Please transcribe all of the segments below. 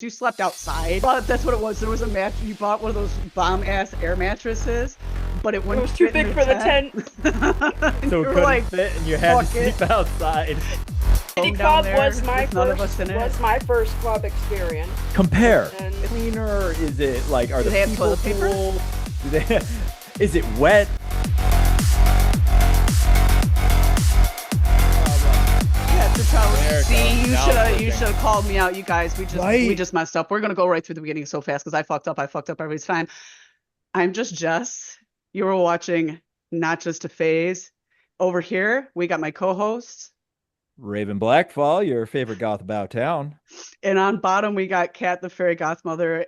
You slept outside. But that's what it was. There was a match. You bought one of those bomb-ass air mattresses, but it wouldn't was too fit in big for the tent. So it couldn't fit, and you had to sleep outside. City Club was my first club experience. Compare. And Cleaner? Is it like, are Do the they have people toilet paper? cool? Do they, is it wet? Yeah, it's a challenge. There it See, goes. you Now should it's you working. should have called me out, you guys. We Right. just messed up. We're gonna go right through the beginning so fast because I fucked up. Everybody's fine. I'm just Jess. You were watching Not Just a Phase. Over here, we got my co-host. Raven Blackfall, your favorite goth about town. And on bottom, we got Cat The Fairy Gothmother.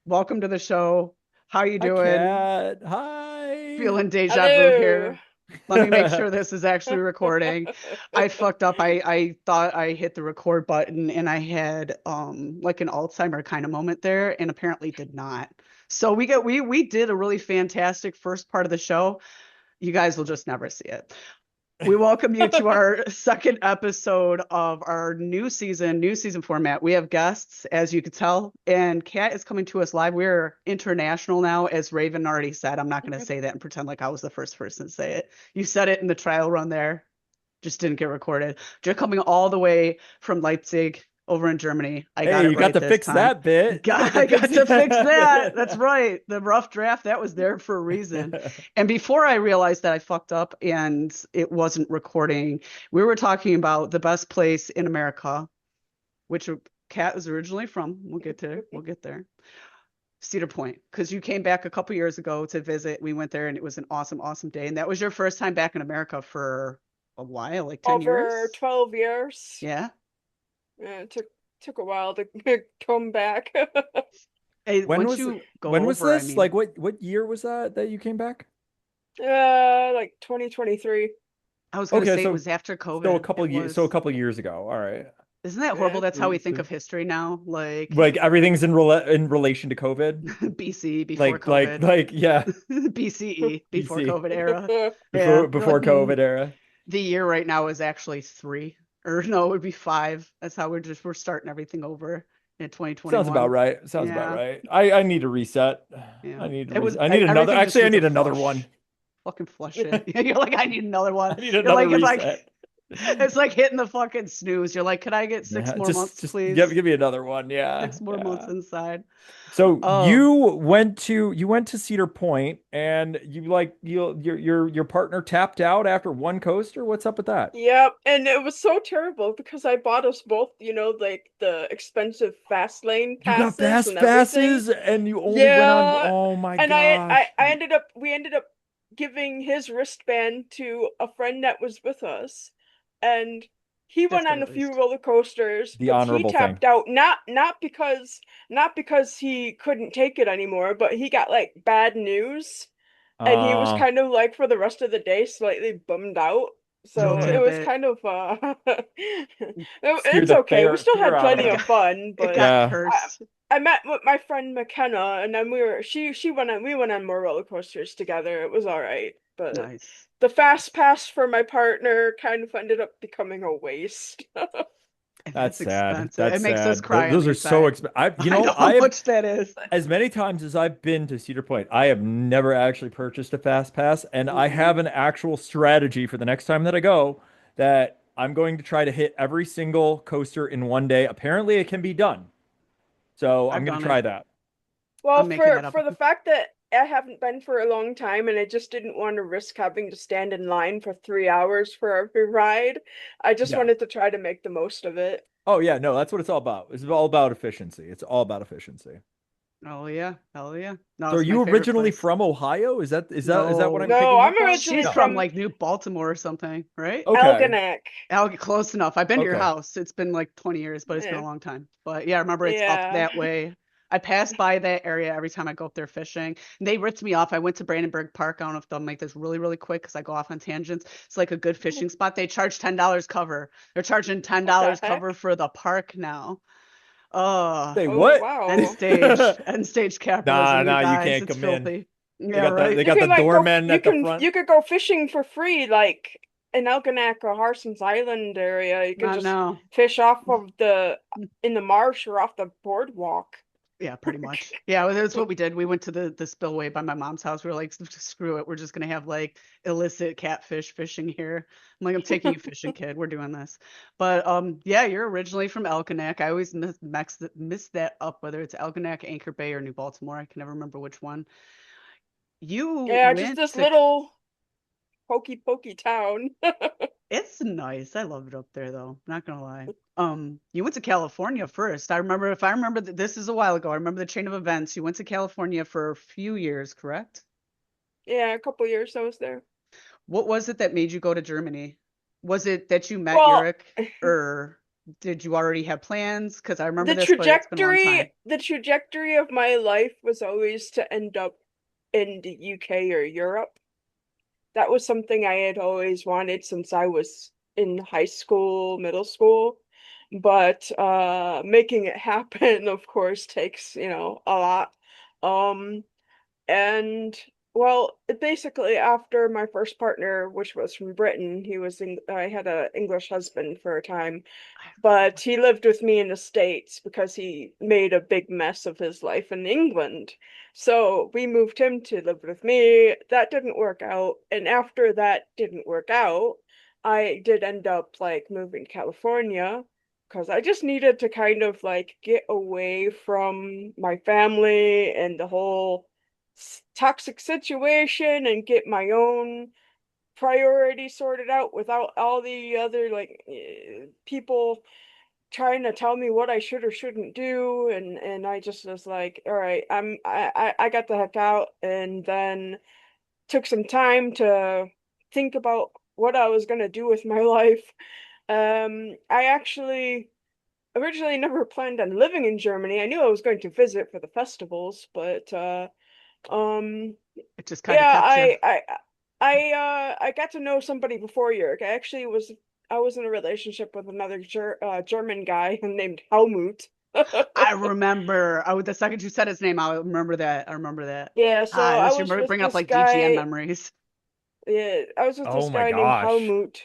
Welcome to the show. How you doing? Hi, Cat. Hi. Feeling deja vu Hello. here. Let me make sure this is actually recording. I fucked up. I thought I hit the record button and I had like an Alzheimer kind of moment there, and apparently did not. So we did a really fantastic first part of the show. You guys will just never see it. We welcome you to our second episode of our new season format. We have guests, as you could tell, and Kat is coming to us live. We're international now, as Raven already said. I'm not going to say that and pretend like I was the first person to say it. You said it in the trial run there, just didn't get recorded. You're coming all the way from Leipzig over in Germany. I got Hey, it you right got to this fix time. that bit. I got to fix that. That's right. The rough draft, that was there for a reason. And before I realized that I fucked up and it wasn't recording, we were talking about the best place in America, which Kat was originally from. We'll get there. Cedar Point, because you came back a couple years ago to visit. We went there and it was an awesome, awesome day. And that was your first time back in America for a while, like 10 over years? 12 years. Yeah. Yeah, it took a while to come back. Hey, When once was you go when was over, I this? mean, Like what year was that you came back? Like 2023. I was gonna Okay, say so- it was after COVID. So a couple It years. was. A couple years ago. All right. Isn't that horrible? That's how we think So- of history now. Like Everything's in relation to COVID. BC, before Like COVID. yeah. BCE, before BC. COVID era. Before Yeah, before like, COVID era. The year right now is actually 3. Or no, it would be 5. That's how we're starting everything over in 2021. Sounds about right. Sounds Yeah. about right. I need to reset. Yeah. I need It was- I need another. everything just Actually, I needs a need another flush. one. Fucking flush it. You're like, I need another one. I need You're another like, reset. It's like hitting the fucking snooze. You're like, can I get 6 Yeah, more months, just please? give me another one. Yeah. 6 more yeah. months inside. So Oh. you went to Cedar Point, and your partner tapped out after one coaster. What's up with that? Yep, and it was so terrible because I bought us both, like the expensive fast lane You got passes fast and everything. passes, and you only went on. Yeah, Oh my And gosh! we ended up giving his wristband to a friend that was with us, and he That's went on good a at few least. roller coasters, The but honorable he tapped out not because he couldn't take it anymore, but he got like bad news, and he was kind of like for the rest of the day slightly bummed out. So Jolted it a was bit. kind of Scared it's the okay. We still fear had out plenty of of him. fun, It but got Yeah. cursed. I met with my friend McKenna, and then we went on more roller coasters together. It was all right, but Nice. the fast pass for my partner kind of ended up becoming a waste. And That's sad. expensive. That's It makes us sad. cry. Those on are the so inside. expensive. I know how I have, much that is. as many times as I've been to Cedar Point, I have never actually purchased a fast pass, and I have an actual strategy for the next time that I go that I'm going to try to hit every single coaster in one day. Apparently, it can be done. So I'm I've going to done try it. that. Well, I'm making that up. for the fact that I haven't been for a long time, and I just didn't want to risk having to stand in line for 3 hours for every ride, I just Yeah. wanted to try to make the most of it. Oh yeah, no, that's what it's all about. It's all about efficiency. It's all about efficiency. Oh yeah, hell yeah. No, So are it's my you favorite originally place. from Ohio? Is that what I'm No, picking I'm up on? originally She's No. from like New Baltimore or something, right? Okay. Algonac. Oh, close enough. I've been to your Okay. house. It's been like 20 years, but it's been a Yeah. long time. But yeah, I remember it's up Yeah. that way. I pass by that area every time I go up there fishing. And they ripped me off. I went to Brandenburg Park. I don't know if they'll make this really, really quick because I go off on tangents. It's like a good fishing spot. They charge $10 cover. They're charging $10 heck? cover for the park now. Oh, Say Oh, what? wow. end stage capitalism, Nah, you you guys. can't It's come in. filthy. They Yeah, got right. they got the doorman at the front. You could go fishing for free like in Elginak or Harson's Island area. You can Not just now. fish off of in the marsh or off the boardwalk. Yeah, pretty much. Yeah, well, that's what we did. We went to the spillway by my mom's house. We were like, screw it. We're just gonna have like illicit catfish fishing here. I'm like, I'm taking you fishing, kid. We're doing this. But yeah, you're originally from Elginak. I always miss that up, whether it's Elginak, Anchor Bay, or New Baltimore. I can never remember which one. You Yeah, just went this to little pokey pokey town. It's nice. I love it up there though. Not gonna lie. You went to California first. If I remember that this is a while ago. I remember the chain of events. You went to California for a few years, correct? Yeah, a couple years I was there. What was it that made you go to Germany? Was it that you met Well, Eric, or did you already have plans? Because I remember the this, but it's been a long time. trajectory of my life was always to end up in the UK or Europe. That was something I had always wanted since I was in high school, middle school. But making it happen, of course, takes, a lot. Um, and well, basically after my first partner, which was from Britain, I had an English husband for a time, but he lived with me in the States because he made a big mess of his life in England. So we moved him to live with me. That didn't work out. And after that didn't work out, I did end up like moving to California because I just needed to kind of like get away from my family and the whole toxic situation and get my own priorities sorted out without all the other like people trying to tell me what I should or shouldn't do, and I just was like, all right, I got the heck out, and then took some time to think about what I was gonna do with my life. I actually originally never planned on living in Germany. I knew I was going to visit for the festivals, but um It just kind of yeah, kept you. I got to know somebody before Yerk. I was in a relationship with another German guy named Helmut. I remember. Oh, the second you said his name, I remember that. I remember that. Yeah, so Ah, I this you're was with bringing up this like GGN guy. memories. Yeah, I was with Oh this my guy named gosh. Helmut.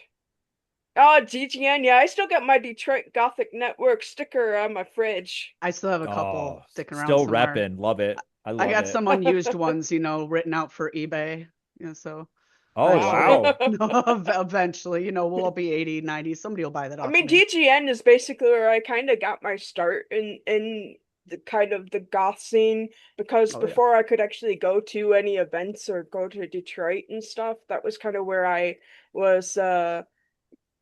Oh, GGN. Yeah, I still got my Detroit Gothic Network sticker on my fridge. I still have a couple Oh, sticking around still somewhere. repping. Love it. I I love got it. some unused ones, written out for eBay. So Oh, Wow. eventually, wow. eventually, we'll all be 80, 90. Somebody will buy that I off mean, me. DGN is basically where I kind of got my start in the kind of the goth scene because Oh yeah. before I could actually go to any events or go to Detroit and stuff, that was kind of where I was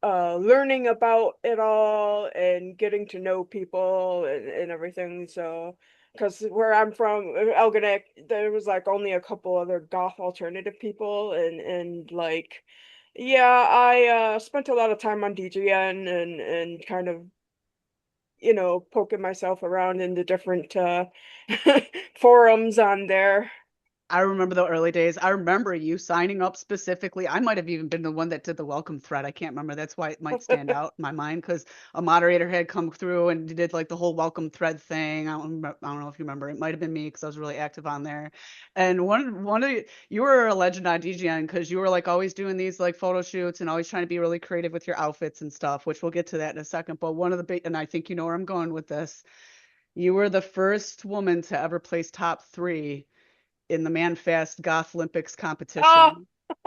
learning about it all and getting to know people and everything. So, because where I'm from, Elginak, there was like only a couple other goth alternative people, and like, yeah, I spent a lot of time on DGN and kind of poking myself around in the different forums on there. I remember the early days. I remember you signing up specifically. I might have even been the one that did the welcome thread. I can't remember. That's why it might stand out in my mind because a moderator had come through and did like the whole welcome thread thing. I don't know if you remember. It might have been me because I was really active on there. And one of you were a legend on DGN because you were like always doing these like photo shoots and always trying to be really creative with your outfits and stuff, which we'll get to that in a second. But one of the big, and I think you know where I'm going with this. You were the first woman to ever place top three in the ManFast Gothlympics Oh, competition.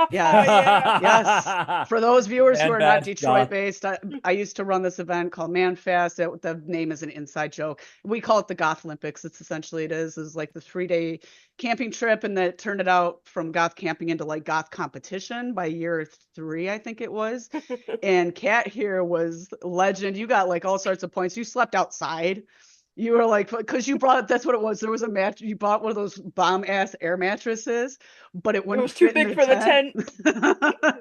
Yes. yeah. Yes. For those viewers who Man, are not Bash, Detroit Goth. based, I used to run this event called ManFast. The name is an inside joke. We call it the Gothlympics. It's essentially is like the 3 day camping trip, and that turned it out from goth camping into like goth competition by year three, I think it was. And Cat here was legend. You got like all sorts of points. You slept outside. You were like, because you brought, that's what it was. There was a match. You bought one of those bomb ass air mattresses, but it It wouldn't was too fit in big the for the tent. tent.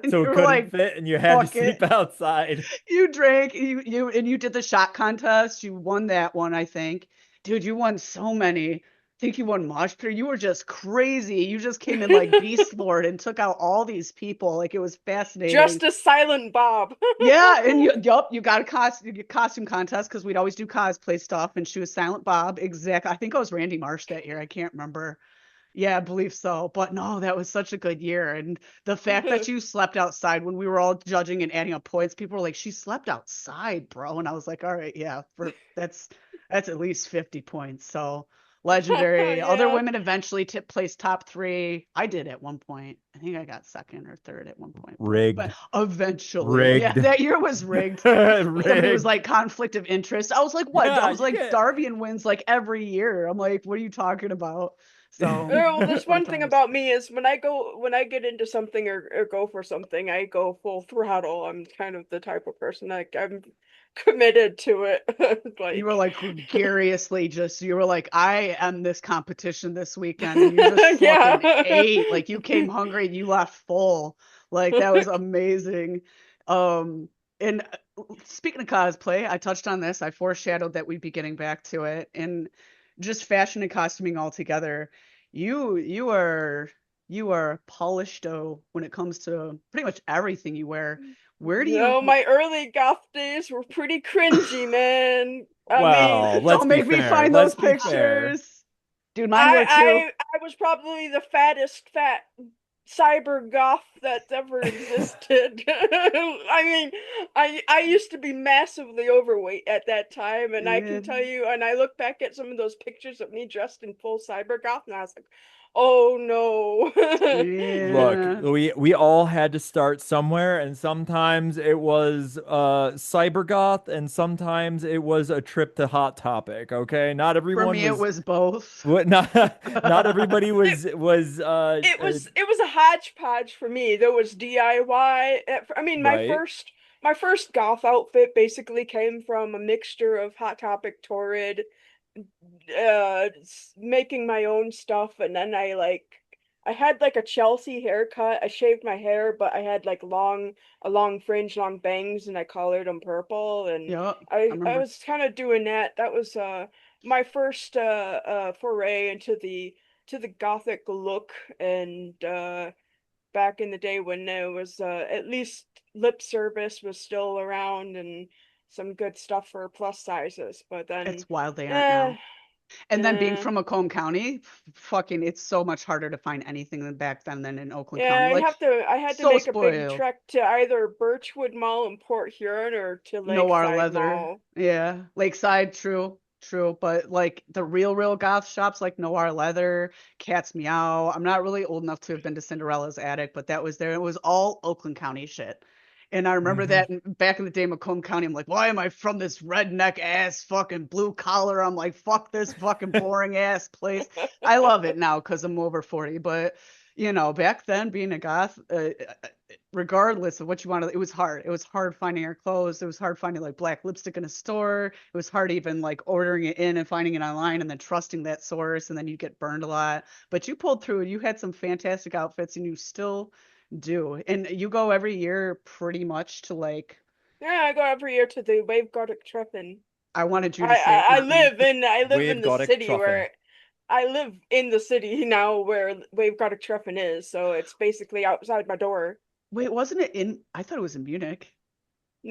And So you it were couldn't like, fit and you had to fuck it. sleep outside. You drank, and you did the shot contest. You won that one, I think. Dude, you won so many. I think you won Mosh Pit. You were just crazy. You just came in like Beast Lord and took out all these people. Like it was fascinating. Just a silent Bob. Yeah, and you got a costume contest because we'd always do cosplay stuff, and she was Silent Bob. Exactly. I think I was Randy Marsh that year. I can't remember. Yeah, I believe so. But no, that was such a good year. And the fact that you slept outside when we were all judging and adding up points, people were like, she slept outside, bro. And I was like, all right, yeah, for that's at least 50 points. So legendary. Other Yeah. women eventually placed top three. I did at one point. I think I got second or third at one point, but Rigged. eventually, yeah, Rigged. that year was rigged. Somebody was Rigged. like conflict of interest. I was like, what? I Yeah, was you like, can't. Darbian wins like every year. I'm like, what are you talking about? So Well, there's fun one thing times. about me is when I get into something or go for something, I go full throttle. I'm kind of the type of person like I'm committed to it. You were Like, like gregariously just, you were like, I am this competition this weekend. And you just fucking yeah. ate. Like you came hungry and you left full. Like that was amazing. Um, and speaking of cosplay, I touched on this. I foreshadowed that we'd be getting back to it. And just fashion and costuming all together. You are you are polished though when it comes to pretty much everything you wear. Where do No, you my early goth days were pretty cringy, man. I mean, Well, let's don't be make me fair. find Let's those be fair. pictures. Dude, mine were too. I was probably the fattest fat cyber goth that's ever existed. I mean, I used to be massively overweight at that time, and I can Yeah. tell you, and I look back at some of those pictures of me dressed in full cyber goth, and I was like, oh no. Look, Yeah. we all had to start somewhere, and sometimes it was cybergoth, and sometimes it was a trip to Hot Topic. Okay, not For everyone me, it was was both. what not not everybody It it was a hodgepodge for me. There was DIY. I mean, right. my first goth outfit basically came from a mixture of Hot Topic, Torrid, making my own stuff, and then I had like a Chelsea haircut. I shaved my hair, but I had like a long fringe, long bangs, and I colored them purple. And Yeah, I I remember. was kind of doing that. That was my first foray into the gothic look, and back in the day when there was at least lip service was still around and some good stuff for plus sizes. But then, It's wild they aren't eh, now. And then being eh. from Macomb County, fucking, it's so much harder to find anything than back then than in Oakland Yeah, County. Like, I had to so make a big spoiled. trek to either Birchwood Mall in Port Huron or to Noir Lakeside leather. Mall. Yeah. Lakeside, true. True. But like the real goth shops like Noir Leather, Cat's Meow. I'm not really old enough to have been to Cinderella's attic, but that was there. It was all Oakland County shit. And I remember Hmm. that back in the day, Macomb County, I'm like, why am I from this redneck ass fucking blue collar? I'm like, fuck this fucking boring ass place. I love it now because I'm over 40, but back then being a goth, regardless of what you wanted, it was hard. It was hard finding our clothes. It was hard finding like black lipstick in a store. It was hard even like ordering it in and finding it online and then trusting that source, and then you get burned a lot. But you pulled through. You had some fantastic outfits, and you still do. And you go every year pretty much to like. Yeah, I go every year to the Wave-Gotik-Treffen. I wanted you to say it, not me. I live in the city Wave-Gotik-Treffen. where I live in the city now where Wave-Gotik-Treffen is, so it's basically outside my door. Wait, wasn't it in? I thought it was in Munich.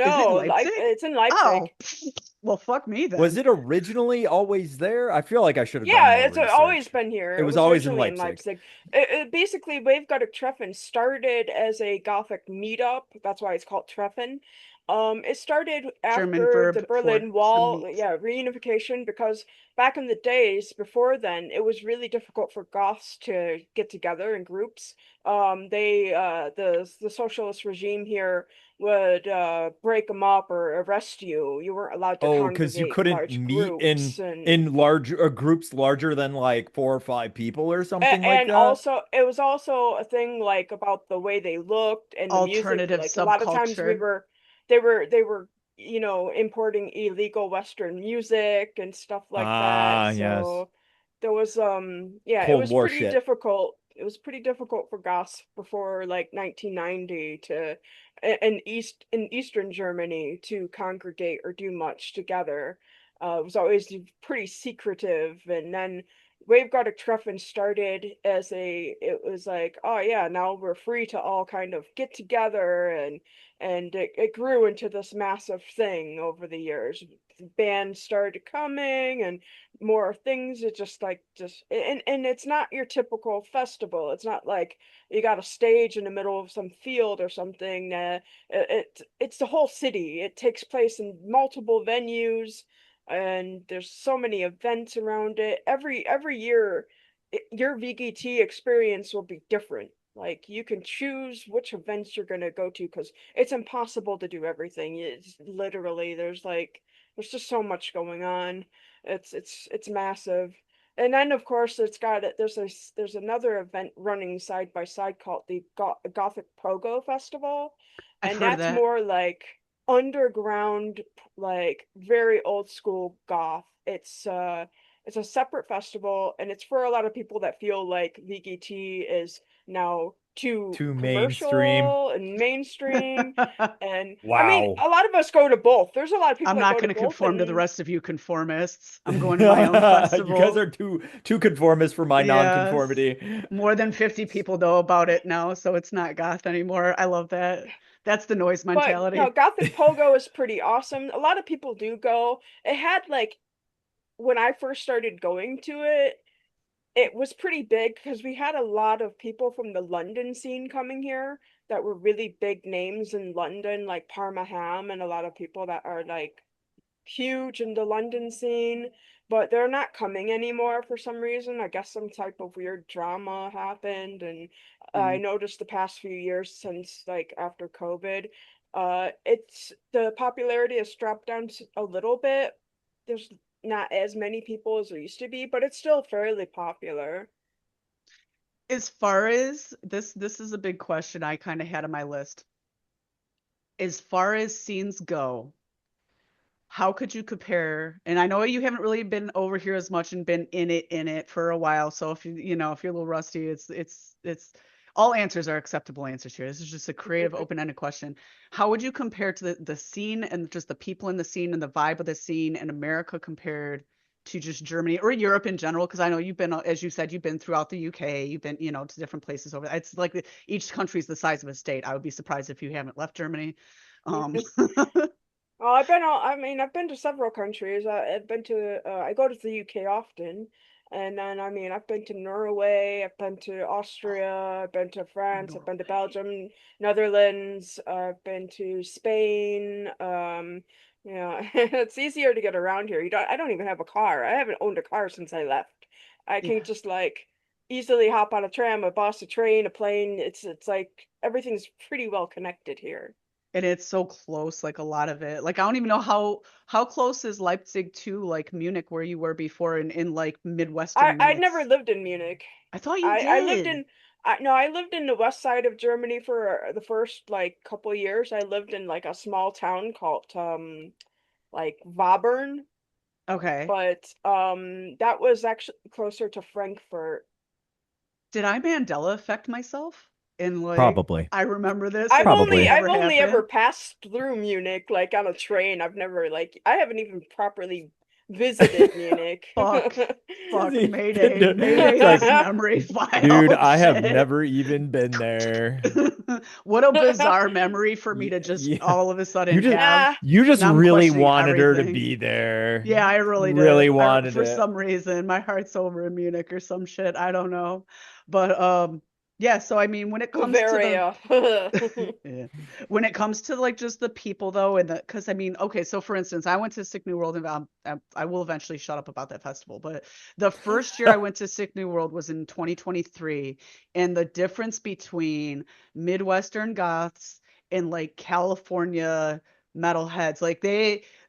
Is it in No, like Leipzig? it's in Oh, Leipzig. well, fuck me Was then. it originally always there? I feel like I should have done Yeah, more it's always research. been here. It It was was always in originally in Leipzig. Leipzig. Basically, Wave-Gotik Treffen started as a Gothic meetup. That's why it's called Treffen. It started German after the verb for Berlin to Wall, meet. yeah, reunification, because back in the days before then, it was really difficult for Goths to get together in groups. The socialist regime here would break them up or arrest you. You weren't allowed to Oh, because you congregate in couldn't large meet groups, and in large groups larger than like 4 or 5 people or something like and that. also it was also a thing like about the way they looked and the music. Alternative Like a lot of times subculture. they were importing illegal Western music and stuff like that. Ah, yes. So there was yeah, it Cold was War pretty shit. difficult. It was pretty difficult for goths before like 1990 to in Eastern Germany to congregate or do much together. It was always pretty secretive, and then Wave-Gotik-Treffen started as it was like, oh yeah, now we're free to all kind of get together, and it grew into this massive thing over the years. bands started coming and more things. It just like and it's not your typical festival. It's not like you got a stage in the middle of some field or something. It's the whole city. It takes place in multiple venues, and there's so many events around it. Every year, your VGT experience will be different. Like you can choose which events you're going to go to because it's impossible to do everything. It's literally there's just so much going on. It's massive. And then of course it's got it. There's another event running side by side called the Gothic Pogo Festival, I've and heard of that's that. more like underground, like very old school goth. It's a separate festival, and it's for a lot of people that feel like VGT is now too Too mainstream. commercial and mainstream. And I mean, Wow. a lot of us go to both. There's a lot of people I'm that not go to going to both, conform to the and rest of you conformists. I'm going to my own You guys festival. are too conformist for my Yes. non-conformity. More than 50 people know about it now, so it's not goth anymore. I love that. That's the noise but no, mentality. Gothic Pogo is pretty awesome. A lot of people do go. It had like when I first started going to it, it was pretty big because we had a lot of people from the London scene coming here that were really big names in London, like Parma Ham, and a lot of people that are like huge in the London scene, but they're not coming anymore for some reason. I guess some type of weird drama happened, and I Mm. noticed the past few years since like after COVID, it's the popularity has dropped down a little bit. There's not as many people as there used to be, but it's still fairly popular. As far as this is a big question I kind of had on my list. As far as scenes go, how could you compare? And I know you haven't really been over here as much and been in it for a while. So if if you're a little rusty, it's all answers are acceptable answers here. This is just a creative, open-ended question. How would you compare to the scene and just the people in the scene and the vibe of the scene in America compared to just Germany or Europe in general? Because I know you've been, as you said, you've been throughout the UK, you've been, to different places over. It's like each country's the size of a state. I would be surprised if you haven't left Germany. Um, Well, I mean, I've been to several countries. I've been to, I go to the UK often. And then, I mean, I've been to Norway, I've been to Austria, I've been to France, I've been to Norway. Belgium, Netherlands, I've been to Spain. It's easier to get around here. I don't even have a car. I haven't owned a car since I left. I can Yeah. just like easily hop on a tram, a bus, a train, a plane. It's like everything's pretty well connected here. And it's so close, like a lot of it. Like I don't even know how close is Leipzig to like Munich where you were before in like Midwestern I never minutes. lived in Munich. I thought you I lived did. in I lived in the west side of Germany for the first like couple years. I lived in like a small town called like Wabern, Okay. but that was actually closer to Frankfurt. Did I Mandela affect myself? And like Probably. I remember this like it Probably. never I've only ever happened. passed through Munich like on a train. I've never like I haven't even properly visited Munich. Fuck. Fuck. Mayday. Mayday It's this like, memory dude, file. I have Shit. never even been there. What a bizarre memory for me to just Yeah. all of a You sudden just have. Yeah. you just Now I'm really questioning wanted her to everything. be there. Yeah, I really Really did. wanted For it. some reason, my heart's over in Munich or some shit. I don't know. But yeah, so I mean when it comes to the Bavaria. yeah. When it comes to like just the people though, and the because I mean, okay, so for instance, I went to Sick New World and I will eventually shut up about that festival, but the first year I went to Sick New World was in 2023, and the difference between Midwestern goths and like California metalheads, like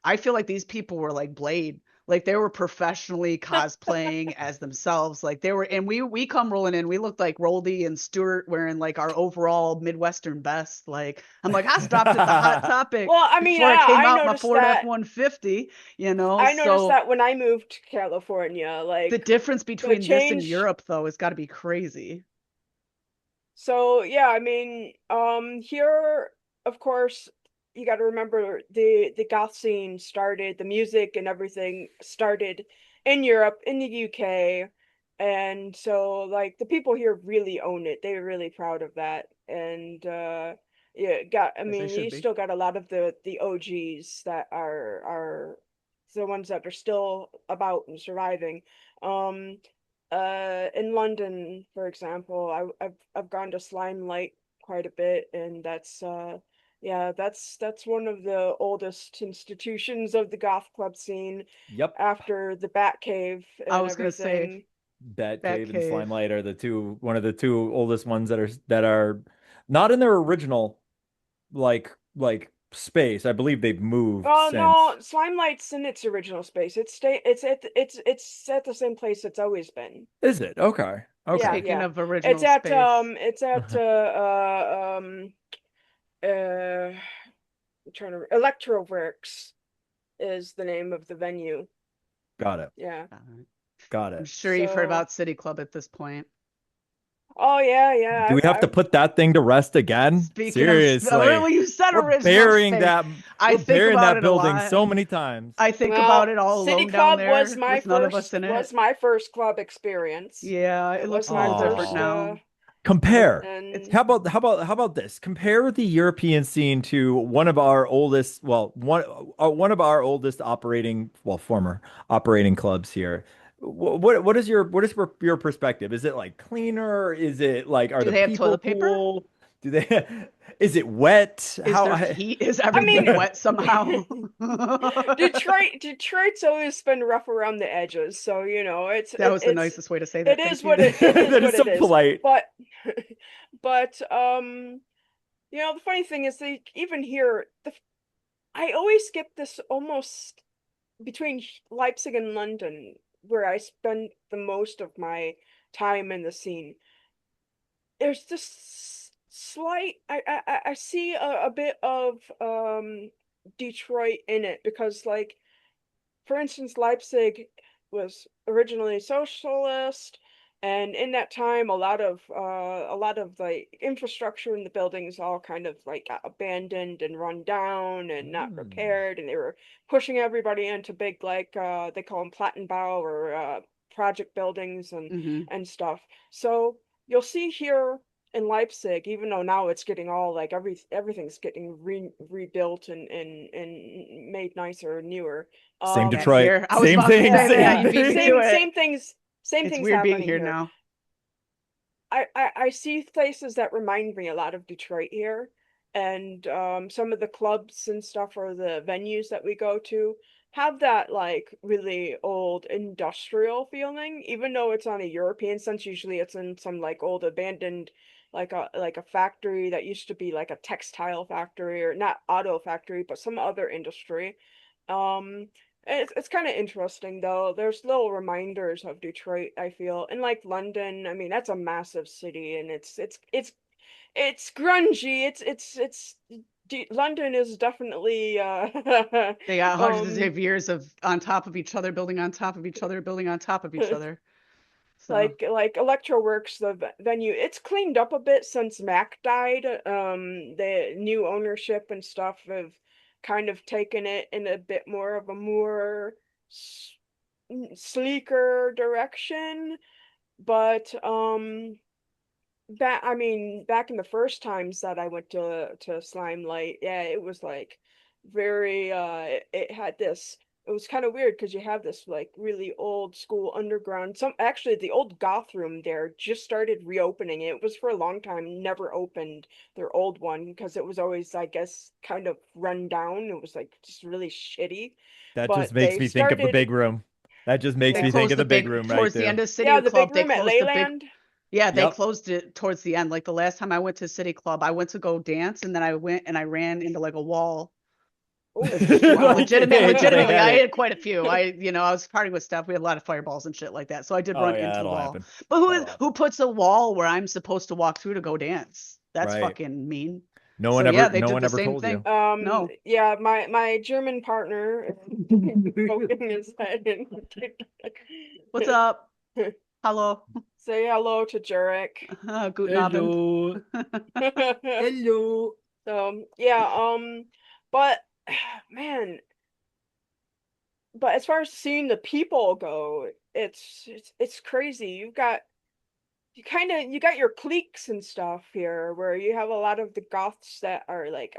I feel like these people were like Blade. Like they were professionally cosplaying as themselves. Like they were, and we come rolling in. We looked like Roldy and Stewart wearing like our overall Midwestern best. Like I'm like I stopped at the Hot Topic Well, I mean, before I came I out my noticed Ford that F-150. You know, I noticed so that when I moved to California, the like difference the between this and change. Europe though has got to be crazy. So yeah, I mean, here, of course, you got to remember the goth scene started, the music and everything started in Europe, in the UK, and so like the people here really own it. They're really proud of that, and yeah, got. I As they mean, should you be. still got a lot of the OGs that are the ones that are still about and surviving. In London, for example, I've gone to Slime Light quite a bit, and that's yeah, that's one of the oldest institutions of the goth club scene Yep. after the Bat Cave I and was gonna say everything. Batcave and Batcave. Slimelight are one of the two oldest ones that are not in their original space. I believe they've moved Oh no, since. Slime Light's in its original space. It's at the same place it's always been. Is it? Okay. Yeah, Okay. Speaking yeah. of original space, It's at uh I'm trying to Electroworks is the name of the venue. Got it. Yeah. Got I'm it. sure you've heard So about City Club at this point. oh yeah, yeah. Do we have to I've put that thing to rest again? Speaking of, Seriously. well, you said We're original burying space. that I we're think burying about that it a building lot. so many times. I think about well, it all City alone down Club there with none of us in it. was my first club experience. Yeah, it It looks was a my little different first Oh. now. Compare. It's and How about this? Compare the European scene to one of our oldest, well, one of our oldest operating, well, former operating clubs here. What is your perspective? Is it like cleaner? Is it like are Do the they have people toilet paper? cool? Do they is it wet? Is there heat? Is I everything mean wet somehow? Detroit's always been rough around the edges, so you know, That was the nicest way to say it that. is Thank you. it is That is what so it is. polite. But but you know, the funny thing is they even here I always get this almost between Leipzig and London, where I spend the most of my time in the scene. There's this slight I see a bit of Detroit in it because like for instance Leipzig was originally socialist, and in that time a lot of the infrastructure in the buildings all kind of like got abandoned and run down and not Mm. repaired, and they were pushing everybody into big like they call them Plattenbau or project buildings Hmm. and stuff. So you'll see here in Leipzig, even though now it's getting all like everything's getting rebuilt and made nicer and newer. Same Yeah, Detroit. here. I was Same about to thing. Yeah, say that. Yeah, Same yeah. you beat me to thing. it. Same It's things weird being happening here here. now. I see places that remind me a lot of Detroit here, and some of the clubs and stuff or the venues that we go to have that like really old industrial feeling, even though it's on a European sense. Usually it's in some like old abandoned like a factory that used to be like a textile factory or not auto factory, but some other industry. Um, it's kind of interesting though. There's little reminders of Detroit, I feel. And like London, I mean, that's a massive city and it's grungy. London is definitely They got hundreds um of years of on top of each other, building on top of each other, building on top of each other. So, like Electroworks, the venue, it's cleaned up a bit since Mac died. The new ownership and stuff have kind of taken it in a bit more of a more sleeker direction. But back I mean back in the first times that I went to Slime Light, yeah, it was like very it had this, it was kind of weird because you have this like really old school underground, some actually the old goth room there just started reopening. It was for a long time never opened their old one because it was always, I guess, kind of run down. It was like just really shitty. That just But makes they me think of the started big room. That just makes they me yeah. think closed of the the big big room right towards the there. end of City Yeah, the big Club. They room at closed the big, Leyland. yeah, they Yep. closed it towards the end. Like the last time I went to City Club, I went to go dance and then I went and I ran into like a wall. Oh, wow. Like they Legitimately, had I it. had quite a few. I was partying with stuff. We had a lot of fireballs and shit like that. So I did Oh run yeah, into the that'll wall. happen. But That'll who happen. puts a wall where I'm supposed to walk through to go dance? That's Right. fucking mean. No So one yeah, ever they no did one the ever same told thing. you. No, Yeah, my German partner poking his head in. what's up? Hello. Say hello to Jurek. Guten Abend. Hello. Hello. So yeah, but man, but as far as seeing the people go, it's crazy. You got your cliques and stuff here, where you have a lot of the goths that are like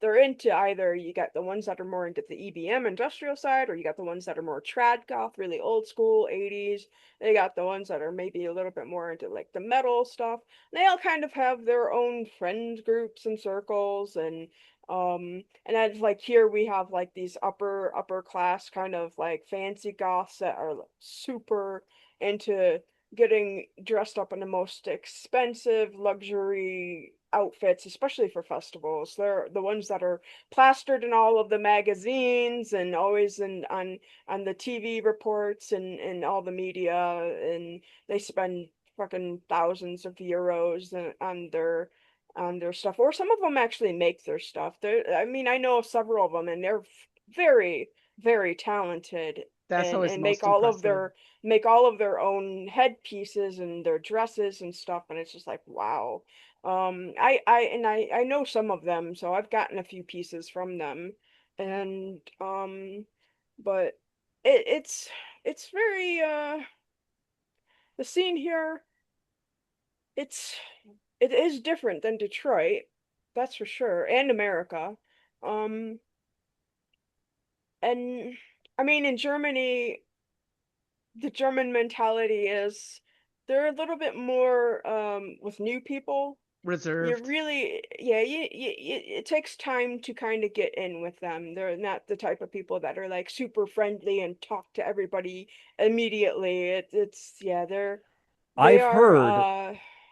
they're into either, you got the ones that are more into the EBM industrial side, or you got the ones that are more trad goth, really old school 80s. They got the ones that are maybe a little bit more into like the metal stuff. They all kind of have their own friend groups and circles, and then like here we have like these upper class kind of like fancy goths that are super into getting dressed up in the most expensive luxury outfits, especially for festivals. They're the ones that are plastered in all of the magazines and always on the TV reports and all the media, and they spend fucking thousands of euros on their stuff. Or some of them actually make their stuff. I mean, I know of several of them, and they're very, very talented, That's always and most impressive. make all of their own headpieces and their dresses and stuff, and it's just like, wow. I know some of them, so I've gotten a few pieces from them, and but it's very the scene here, it's it is different than Detroit, that's for sure, and America. Um, and I mean, in Germany, the German mentality is they're a little bit more with new people. You Reserved. really, yeah, it takes time to kind of get in with them. They're not the type of people that are like super friendly and talk to everybody immediately. Yeah, they I've are heard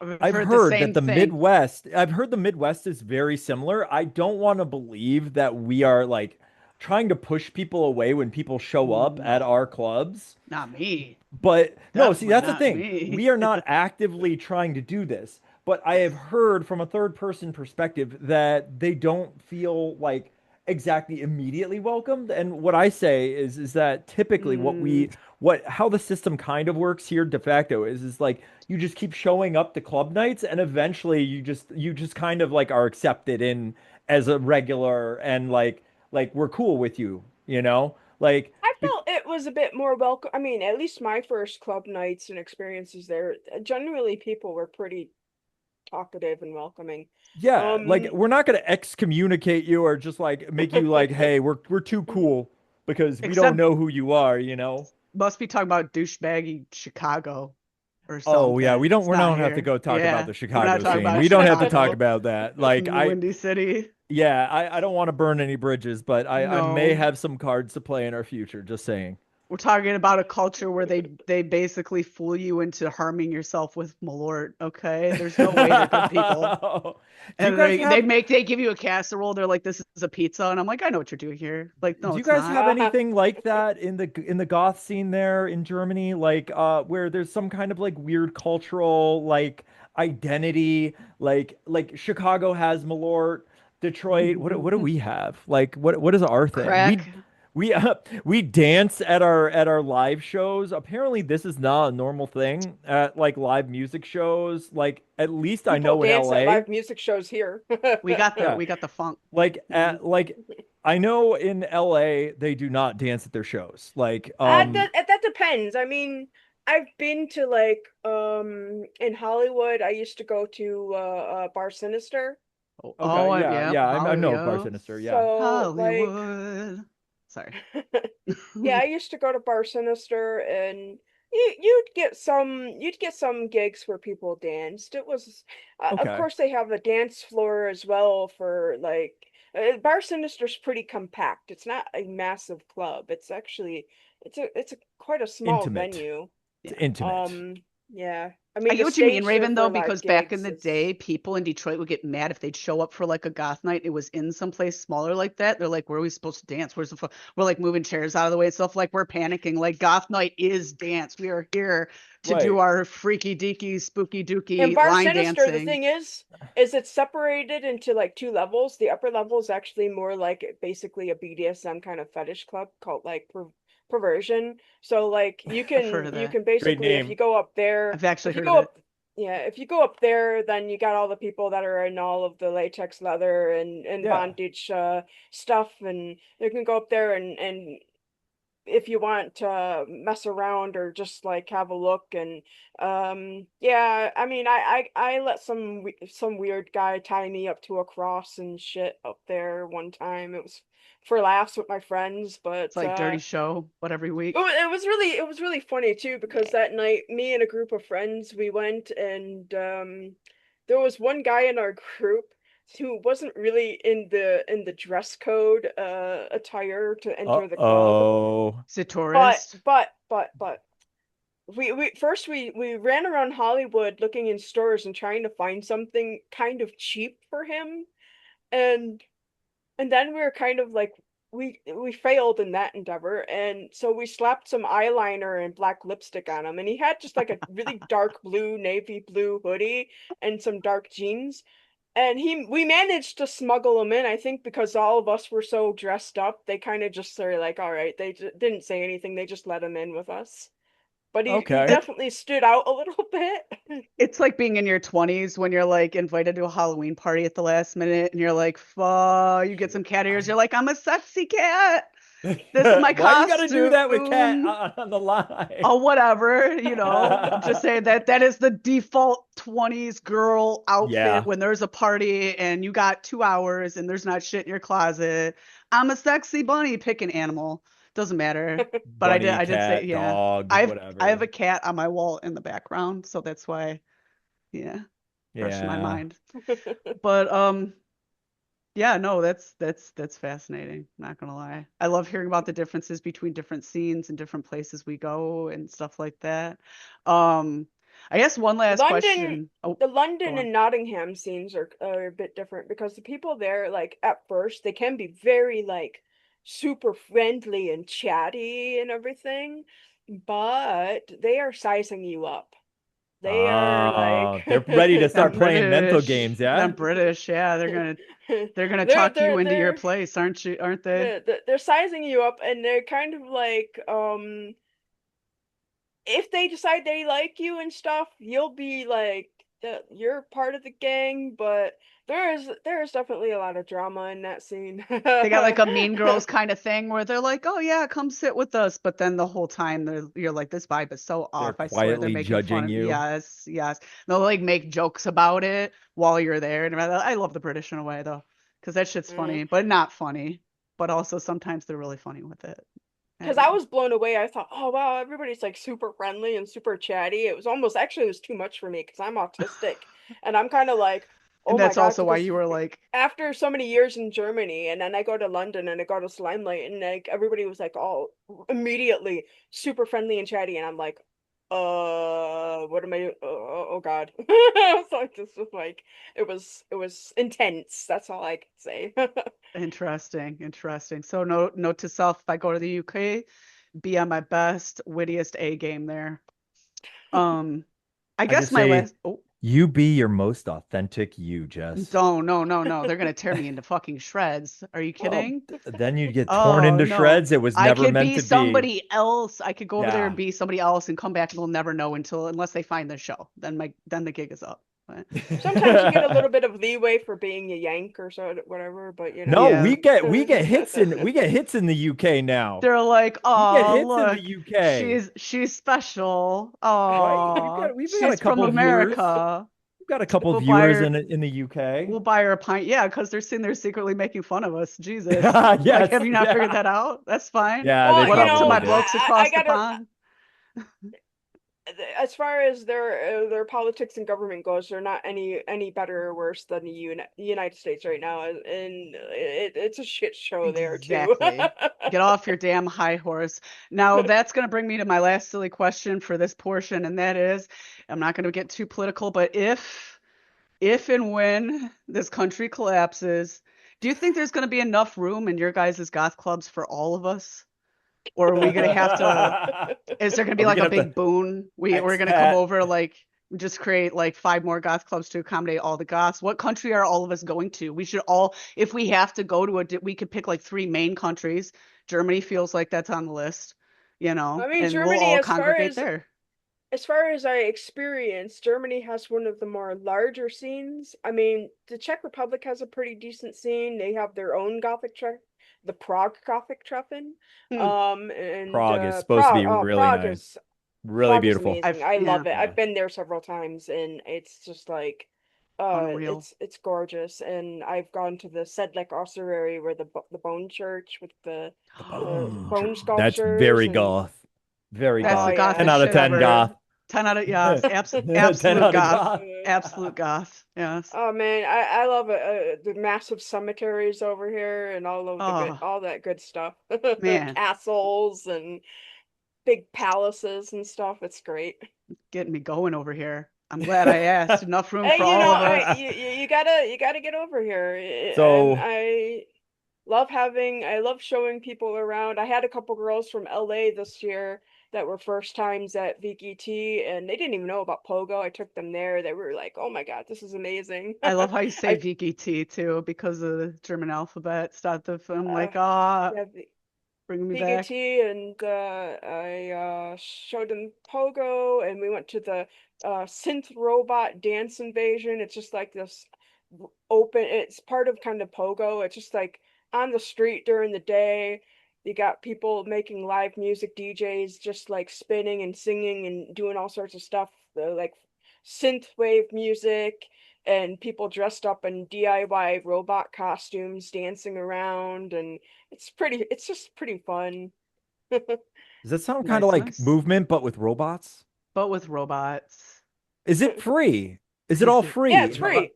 I've I've heard the heard same that the thing. Midwest, I've heard the Midwest is very similar. I don't want to believe that we are like trying to push people away when people show Ooh, up at our no, clubs. not me. But no, see, Definitely that's the not thing. me. We are not actively trying to do this. But I have heard from a third person perspective that they don't feel like exactly immediately welcomed. And what I say is that typically Mm, what how the system kind of works here de facto is like you just keep showing up to club nights and eventually you just kind of like are accepted in as a regular and like we're cool with you, you know? Like I felt it was a bit more welcome. I mean, at least my first club nights and experiences there, generally people were pretty talkative and welcoming. yeah, like Um, we're not gonna excommunicate you or just like make you like, hey, we're too cool because we don't except know who you are, you know? must be talking about douchebaggy Chicago or Oh yeah, something. It's we not don't have to here. go talk about Yeah, the we're not Chicago talking scene. about We don't have to talk Chicago, about that. Like Windy City. yeah, I don't want to burn any bridges, but I may No, have some cards to play in our future, just saying. we're talking about a culture where they basically fool you into harming yourself with Malort. Okay, there's no way they're good people. Do you And guys have they give you a casserole. They're like, this is a pizza, and I'm like, I know what you're doing here. Like, no, do you it's guys not. have anything like that in the goth scene there in Germany? Like where there's some kind of like weird cultural like identity, like Chicago has Malort, Detroit, what do we have? Like what is our thing? Crack. We dance at our live shows. Apparently this is not a normal thing at like live music shows. Like at least I People know in dance at LA. live music shows here. Yeah. We got the funk. Mhm. Like I know in LA they do not dance at their shows. Like That depends. I mean, I've been to like in Hollywood, I used to go to Bar Sinister. Oh, okay, yeah, yeah, I know of Bar Hollywood. Sinister, yeah. So like Hollywood. Sorry. yeah, I used to go to Bar Sinister, and you'd get some gigs where people danced. It was of Okay. course they have a dance floor as well for like Bar Sinister's pretty compact. It's not a massive club. It's actually it's a quite a small Intimate. venue. It's Yeah. intimate. Yeah. I I mean get the what you mean, stage there Raven, for though, live because back in gigs the is day, people in Detroit would get mad if they'd show up for like a goth night. It was in some place smaller like that. They're like, "Where are we supposed to dance? Where's the We're like moving chairs out of the way and stuff. Like we're panicking. Like goth night is dance. We are here to do Right. our freaky deaky, spooky in dooky Bar line Sinister, the dancing. thing is it's separated into like two levels. The upper level is actually more like basically a BDSM kind of fetish club called like perversion. So like I've heard of you that. can Great basically if you name. go up there, I've actually if you heard of go it. up yeah, if you go up there, then you got all the people that are in all of the latex leather and Yeah. bondage stuff, and you can go up there and if you want to mess around or just like have a look. And yeah, I mean, I let some weird guy tie me up to a cross and shit up there one time. It was for laughs with my friends, It's but like dirty show, but every week. it was really funny too, because that night me and a group of friends, we went, and there was one guy in our group who wasn't really in the dress code attire to enter the club. Uh-oh. Is it But tourist? we first we ran around Hollywood looking in stores and trying to find something kind of cheap for him. And then we were kind of like, we failed in that endeavor, and so we slapped some eyeliner and black lipstick on him, and he had just like a really dark blue, navy blue hoodie and some dark jeans. And we managed to smuggle him in, I think, because all of us were so dressed up. They kind of just sort of like, all right, they didn't say anything. They just let him in with us. But he Okay. definitely stood out a little bit. It's like being in your 20s when you're like invited to a Halloween party at the last minute and you're like, fuck, you get some cat ears. You're like, I'm a sexy cat. This is my Why you gotta do that with Cat costume. on the line? Oh, whatever, I'm just saying that is the default 20s girl Yeah. outfit when there's a party and you got 2 hours and there's not shit in your closet. I'm a sexy bunny, pick an animal. Doesn't matter. But Bunny, I did say, cat, yeah. dog, I have whatever. a cat on my wall in the background, so that's why, yeah, fresh in my Yeah. mind. But yeah, no, that's fascinating, not gonna lie. I love hearing about the differences between different scenes and different places we go and stuff like that. Um, I guess one last London, question. Oh, the go London on. and Nottingham scenes are a bit different, because the people there, like at first, they can be very like super friendly and chatty and everything, but they are sizing you up. They are like Oh, they're ready to Them start playing mental British, games, them yeah? British, yeah, they're gonna they're talk you they're into your they're place, aren't they? they're sizing you up, and they're kind of like, if they decide they like you and stuff, you'll be like you're part of the gang. But there is definitely a lot of drama in that scene. They got like a Mean Girls kind of thing where they're like, "Oh yeah, come sit with us," but then the whole time you're like, "This vibe is so They're off." I swear they're quietly making fun judging of. you. Yes, yes. They'll like make jokes about it while you're there, and I love the British in a way though, because that shit's Mm. funny, but not funny. But also sometimes they're really funny with it. I Because don't I know. was blown away. I thought, oh wow, everybody's like super friendly and super chatty. It was almost, actually it was too much for me because I'm autistic, and I'm kind of like, And oh my that's God, also why because you were like, after so many years in Germany, and then I go to London and I go to Limelight, and like everybody was like all immediately super friendly and chatty, and I'm like, what am I? Oh God. So this was like, it was intense. That's all I could say. interesting, interesting. So note to self: if I go to the UK, be on my best, wittiest A game there. Um, I I guess just my say, last. Oh, you be your most authentic you, Jess. no, no, no, no. They're gonna tear me into fucking shreds. Are you Well, kidding? then you'd get torn Oh into no. shreds. It was I never could meant be to be. somebody else. I could go over there and Yeah. be somebody else and come back and they'll never know unless they find the show. Then the gig is up. But Sometimes you get a little bit of leeway for being a Yank or so, whatever, but you No, know. yeah, we get hits in the UK now. they're like, We get "Oh, hits in the look, UK, she's special. right? Oh, We've got a she's from couple viewers. America. We've got a couple We'll buy viewers her in the UK. we'll buy her a pint." Yeah, because they're sitting there secretly making fun of us. Jesus. Like, Yes, have you not figured yeah. that out? That's fine. Yeah, they Well, What you up to know, probably my did. blokes I across the gotta, pond? as far as their politics and government goes, they're not any better or worse than the United States right now, and it's a shit show there too. Exactly. Get off your damn high horse. Now, that's going to bring me to my last silly question for this portion, and that is, I'm not going to get too political, but if and when this country collapses, do you think there's going to be enough room in your guys' goth clubs for all of us? Or are we going to have to, Are is there going to be we like a gonna have big to boon? We're going to come expat? over, like, just create like 5 more goth clubs to accommodate all the goths. What country are all of us going to? We should all, if we have to go to we could pick like 3 main countries. Germany feels like that's on the list, I mean, and we'll Germany, all congregate there. as far as I experienced, Germany has one of the more larger scenes. I mean, the Czech Republic has a pretty decent scene. They have their own the Prague Gothic Treffen. Hmm. And Prague is supposed to be really nice, really Prague is beautiful. amazing. I Yeah, love it. Yeah. I've been there several times, and it's just like, unreal. it's gorgeous. And I've gone to the Sedlec ossuary, where the bone church with The the bone. bone That's sculptures, very and goth. Very That's oh the goth. 10 yeah, gothest out of shit 10 ever. goth. 10 out of, yes, 10 absolute out of goth. goth. Absolute goth. Yes. oh man, I love it. The massive cemeteries over here, and Oh, all that good stuff. man, Castles and big palaces and stuff. It's great. getting me going over here. I'm glad I asked. Enough room for Hey, all of us. you gotta get over here. And So, I love showing people around. I had a couple girls from LA this year that were first times at VGT, and they didn't even know about Pogo. I took them there. They were like, "Oh my God, this is amazing." I love how you say I VGT too, because of the German alphabet. Start the film uh, like, ah, yeah, bringing me back. VGT, and I showed them Pogo, and we went to the synth robot dance invasion. It's just like this open, it's part of kind of Pogo. It's just like on the street during the day. You got people making live music, DJs just like spinning and singing and doing all sorts of stuff, like synth wave music, and people dressed up in DIY robot costumes dancing around, and it's just pretty fun. does that sound kind of Nice, like nice. movement, but with robots? But with robots. Is it free? Is it all Is it Yeah, free? it's free.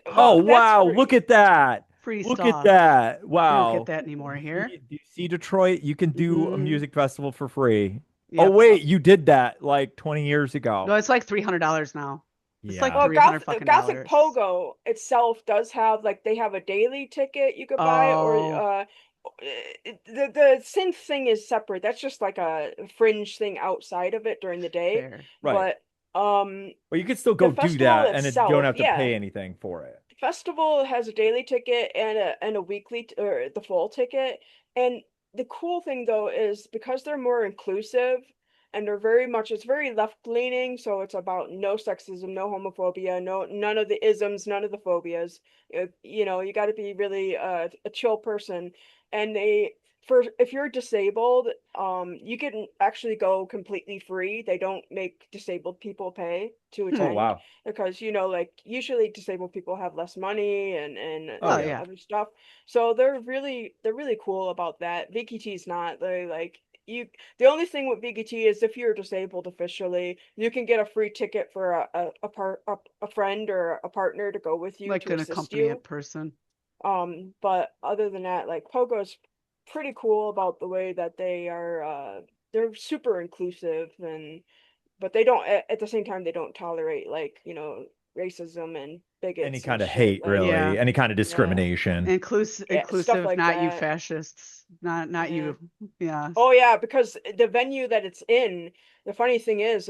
Oh, Well, that's wow. Look free. at that. free Look at stuff? that. We don't get Wow. that anymore here. Do you see Detroit? You can do a Hmm. music festival for free. Oh, Yep. Uh, wait, you did that like 20 years No, ago. it's like $300 now. It's like Yeah. Well, 300 fucking Gothic dollars. Pogo itself does have, like, they have a daily ticket you could buy, or Oh, the synth thing is separate. That's just like a fringe thing outside of it during the day. fair. Right. But um, Well, you could still the go do festival that and you don't itself, have to yeah, pay anything for it. the festival has a daily ticket and a weekly or the full ticket. And the cool thing though is because they're more inclusive, and they're very much, it's very left leaning, so it's about no sexism, no homophobia, none of the isms, none of the phobias. You know, you got to be really a chill person. And they, for if you're disabled, you can actually go completely free. They don't make disabled people pay to Hmm. Oh, attend, wow. because like usually disabled people have less money and Oh, Oh, yeah. yeah. other stuff. So they're really cool about that. VKT's not. They like, you, the only thing with VGT is if you're disabled officially, you can get a free ticket for a friend or a partner to go with you Like to an assist you. accompanied person. But other than that, like, Pogo's pretty cool about the way that they're super inclusive, and but they don't, at the same time, they don't tolerate, like, racism and Any bigots and kind of shit, hate, like, Yeah. really. Any kind of yeah, discrimination. yeah, stuff Inclusive, like not you that. fascists. Not Yeah. you. Yeah. Oh yeah, because the venue that it's in, the funny thing is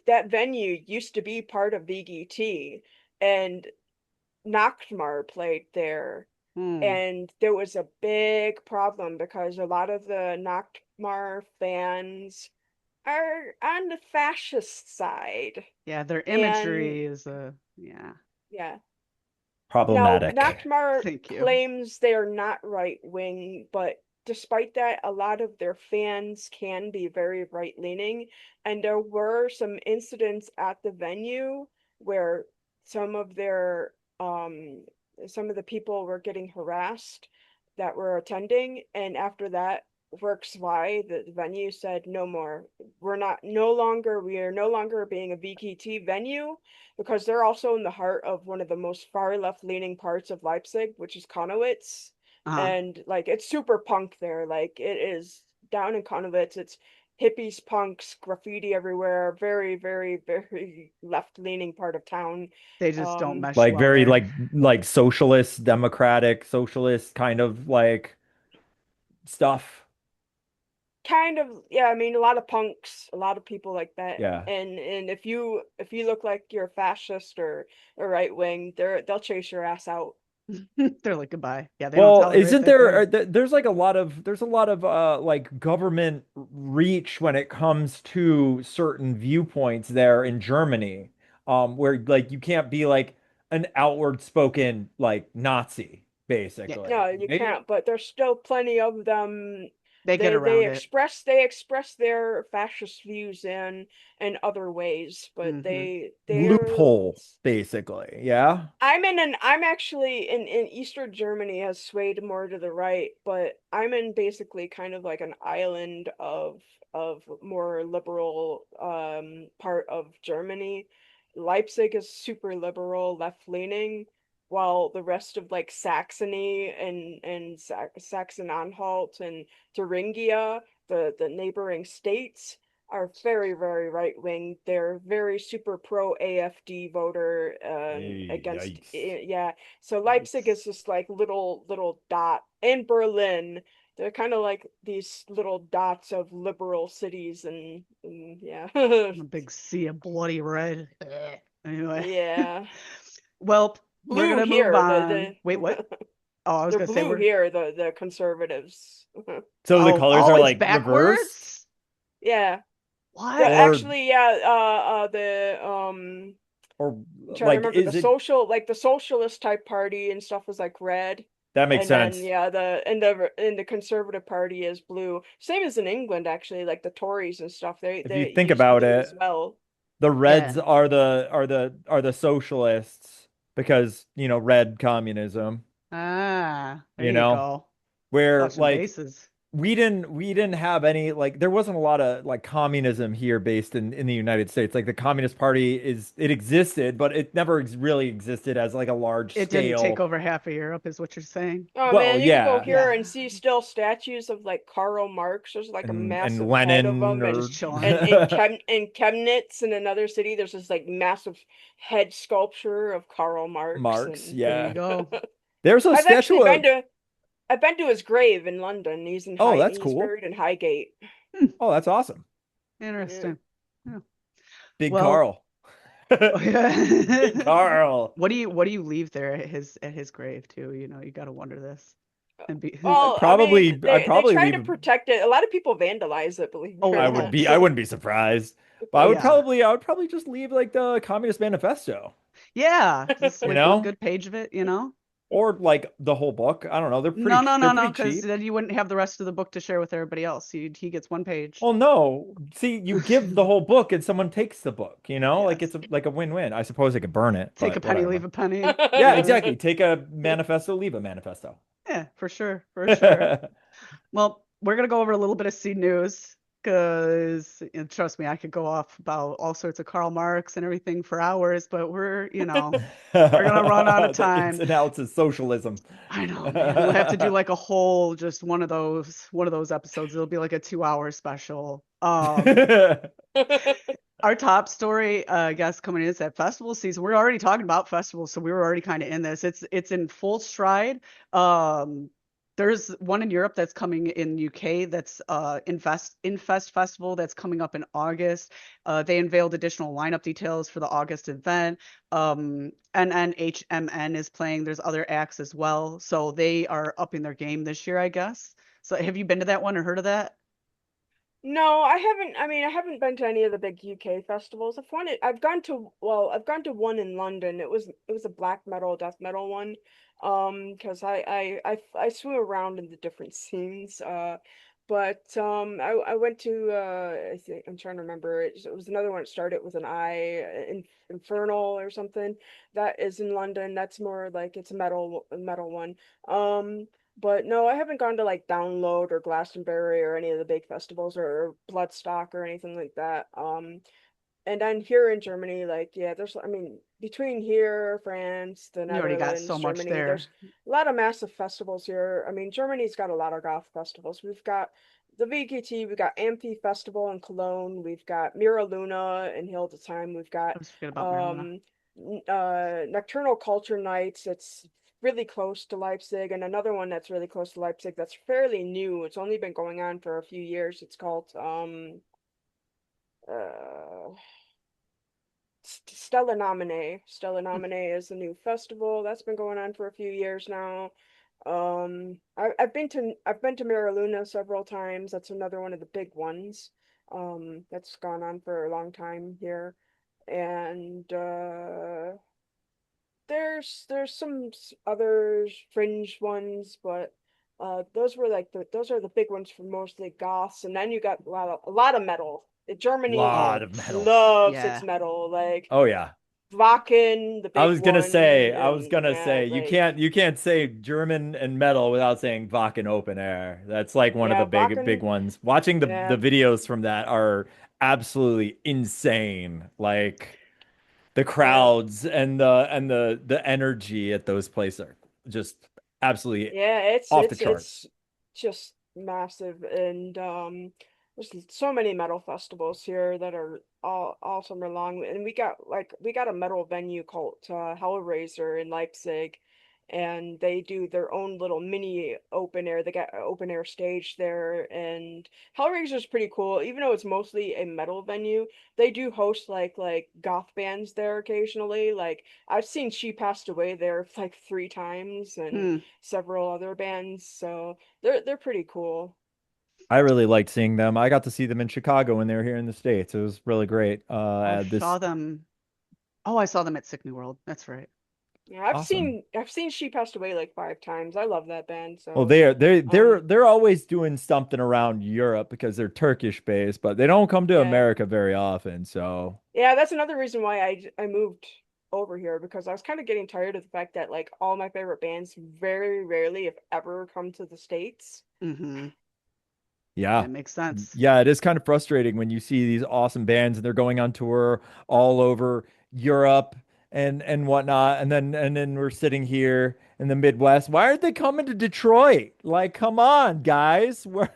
that venue used to be part of VGT, and Nachtmar played there, Hmm. and there was a big problem because a lot of the Nachtmar fans are on the fascist side. Yeah, their And imagery is yeah. yeah. Now, Problematic. Nachtmar Thank you. claims they are not right wing, but despite that, a lot of their fans can be very right leaning. And there were some incidents at the venue where some of their some of the people were getting harassed that were attending. And after that, Works Y, the venue, said no more. We are no longer being a VKT venue, because they're also in the heart of one of the most far left leaning parts of Leipzig, which is Konowitz. Uh-huh. And like, it's super punk there. Like, it is down in Konowitz. It's hippies, punks, graffiti everywhere. Very, very, very left leaning part of town. They just don't Um, mesh Like well very there. like socialist, democratic, socialist kind of like stuff. Kind of, yeah, I mean, a lot of punks, a lot of people like that. Yeah. And if you look like you're a fascist or right wing, they'll chase your ass out. They're like goodbye. Yeah, they don't Well, tolerate isn't that there there. there's like a lot of like government reach when it comes to certain viewpoints there in Germany, where like you can't be like an outward spoken like Nazi. Yeah, basically. No, you can't, but there's still plenty of them. they get They around it. express their fascist views in other ways, but Hmm. they're Loophole, basically. Yeah. I'm actually in Eastern Germany has swayed more to the right, but I'm in basically kind of like an island of more liberal part of Germany. Leipzig is super liberal, left-leaning, while the rest of like Saxony and Saxon-Anhalt and Thuringia, the neighboring states, are very, very right wing. They're very super pro AFD voter against Yikes. yeah. So Leipzig is Yikes. just like little dot in Berlin. They're kind of like these little dots of liberal cities and yeah. A big sea of bloody red. Anyway. Yeah. Well, we're Blue gonna move here, on. Wait, what? Oh, I was they're gonna say blue we're. here, the conservatives. So the colors Oh, are it's like reversed backwards? Yeah. The What? or actually yeah, or I'm trying to like remember the is it social like the socialist type party and stuff was like red. that makes And then sense. yeah, the conservative party is blue. Same as in England actually, like the Tories and stuff. If you They think use about blue it, as well. the reds Yeah. are the socialists because, red communism, Ah, there you you know, go. where Touching like bases. we didn't have any like there wasn't a lot of like communism here based in the United States. Like the Communist Party it existed, but it never really existed as like a large It didn't take scale. over half of Europe, is what you're saying. Oh Well, man, you could go yeah, here Yeah. and see still statues of like Karl Marx. There's like a and massive head of Lenin him, Just or chilling. in Chemnitz in another city, there's this like massive head sculpture of Karl Marx, Marx, and There you yeah. go. There's a I've statue actually of I've been to his grave in London. Oh, that's He's cool. buried in Highgate. Hmm, Oh, that's awesome. Yeah. interesting. Yeah. Big Well, Carl. oh, yeah. Big Carl. What do you leave there at his grave too? You got to wonder this. And be Well, I mean, I'd they probably try to leave protect it. A lot of people vandalize it, believe it oh, or not. I wouldn't be surprised. But yeah. I would probably just leave like the Communist Manifesto, Yeah, just you like one know? good page of it. Or like the whole book. I don't know. No, no, They're no, no, pretty because cheap. then you wouldn't have the rest of the book to share with everybody else. He gets one page. Well, no. See, you give the whole book and someone takes the book. Like Yes. it's like a win-win. I suppose they could burn it, Take a but penny, leave whatever. a penny. Yeah, Yeah. exactly. Take a manifesto, leave a manifesto. Yeah, for sure, for sure. Well, we're gonna go over a little bit of seed news because trust me, I could go off about all sorts of Karl Marx and everything for hours, but we're gonna run out of The ins time. and outs of socialism. I know, man. We'll have to do like a whole just one of those episodes. It'll be like a 2-hour special. Our top story, I guess, coming in is that festival season. We're already talking about festivals, so we were already kind of in this. It's in full stride. There's one in Europe that's coming in UK that's Infest Festival that's coming up in August. They unveiled additional lineup details for the August event. NNHMN is playing. There's other acts as well. So they are upping their game this year, I guess. So have you been to that one or heard of that? No, I haven't. I mean, I haven't been to any of the big UK festivals. I've gone to one in London. It was a black metal, death metal one. Because I swim around in the different scenes. But I went to I think I'm trying to remember it was another one that started with an I, Infernal or something. That is in London. That's more like it's a metal one. But no, I haven't gone to like Download or Glastonbury or any of the big festivals or Bloodstock or anything like that. And then here in Germany, like yeah, I mean, between here, France, the You already got so Netherlands, much Germany, there. there's a lot of massive festivals here. I mean, Germany's got a lot of goth festivals. We've got the VGT, we've got Amphi Festival in Cologne, we've got Mira Luna in Hildesheim, we've got I was forget about Mariluna. um Nocturnal Culture Nights. It's really close to Leipzig, and another one that's really close to Leipzig that's fairly new. It's only been going on for a few years. It's called uh Stella Nomine. Stella Nomine is a new festival that's been going on for a few years now. I've been to Mira Luna several times. That's another one of the big ones. That's gone on for a long time here. And there's some other fringe ones, but those were like those are the big ones for mostly goths, and then you got a lot of metal. Germany Lot Oh, of metal. loves its yeah. metal, like Oh yeah. Wacken, the I big was gonna one, say, I was and gonna yeah, say, like you can't say German and metal without saying Wacken open air. That's like one of the yeah, big Wacken, ones. Watching yeah, the videos from that are absolutely insane. Like the yeah. crowds and the energy at those places are just absolutely Yeah, off the charts. it's just massive, and there's so many metal festivals here that are all summer long, and we got a metal venue called Hellraiser in Leipzig, and they do their own little mini open air. They got an open air stage there, and Hellraiser's pretty cool. Even though it's mostly a metal venue, they do host like goth bands there occasionally. Like I've seen She Passed Away there like 3 times, and Hmm. several other bands, so they're pretty cool. I really liked seeing them. I got to see them in Chicago when they were here in the States. It was really great. I This saw them. Oh, I saw them at Sick New World. That's right. Yeah, I've awesome. seen I've seen She Passed Away like 5 times. I love that band, Well, so um they're always doing something around Europe because they're Turkish based, but they don't come to yeah. America very often. So Yeah, that's another reason why I moved over here, because I was kind of getting tired of the fact that like all my favorite bands very rarely, if ever, come to the States. Mm-hmm. yeah. That makes sense. Yeah, it is kind of frustrating when you see these awesome bands and they're going on tour all over Europe and whatnot, and then we're sitting here in the Midwest. Why aren't they coming to Detroit? Like, come on, guys. We're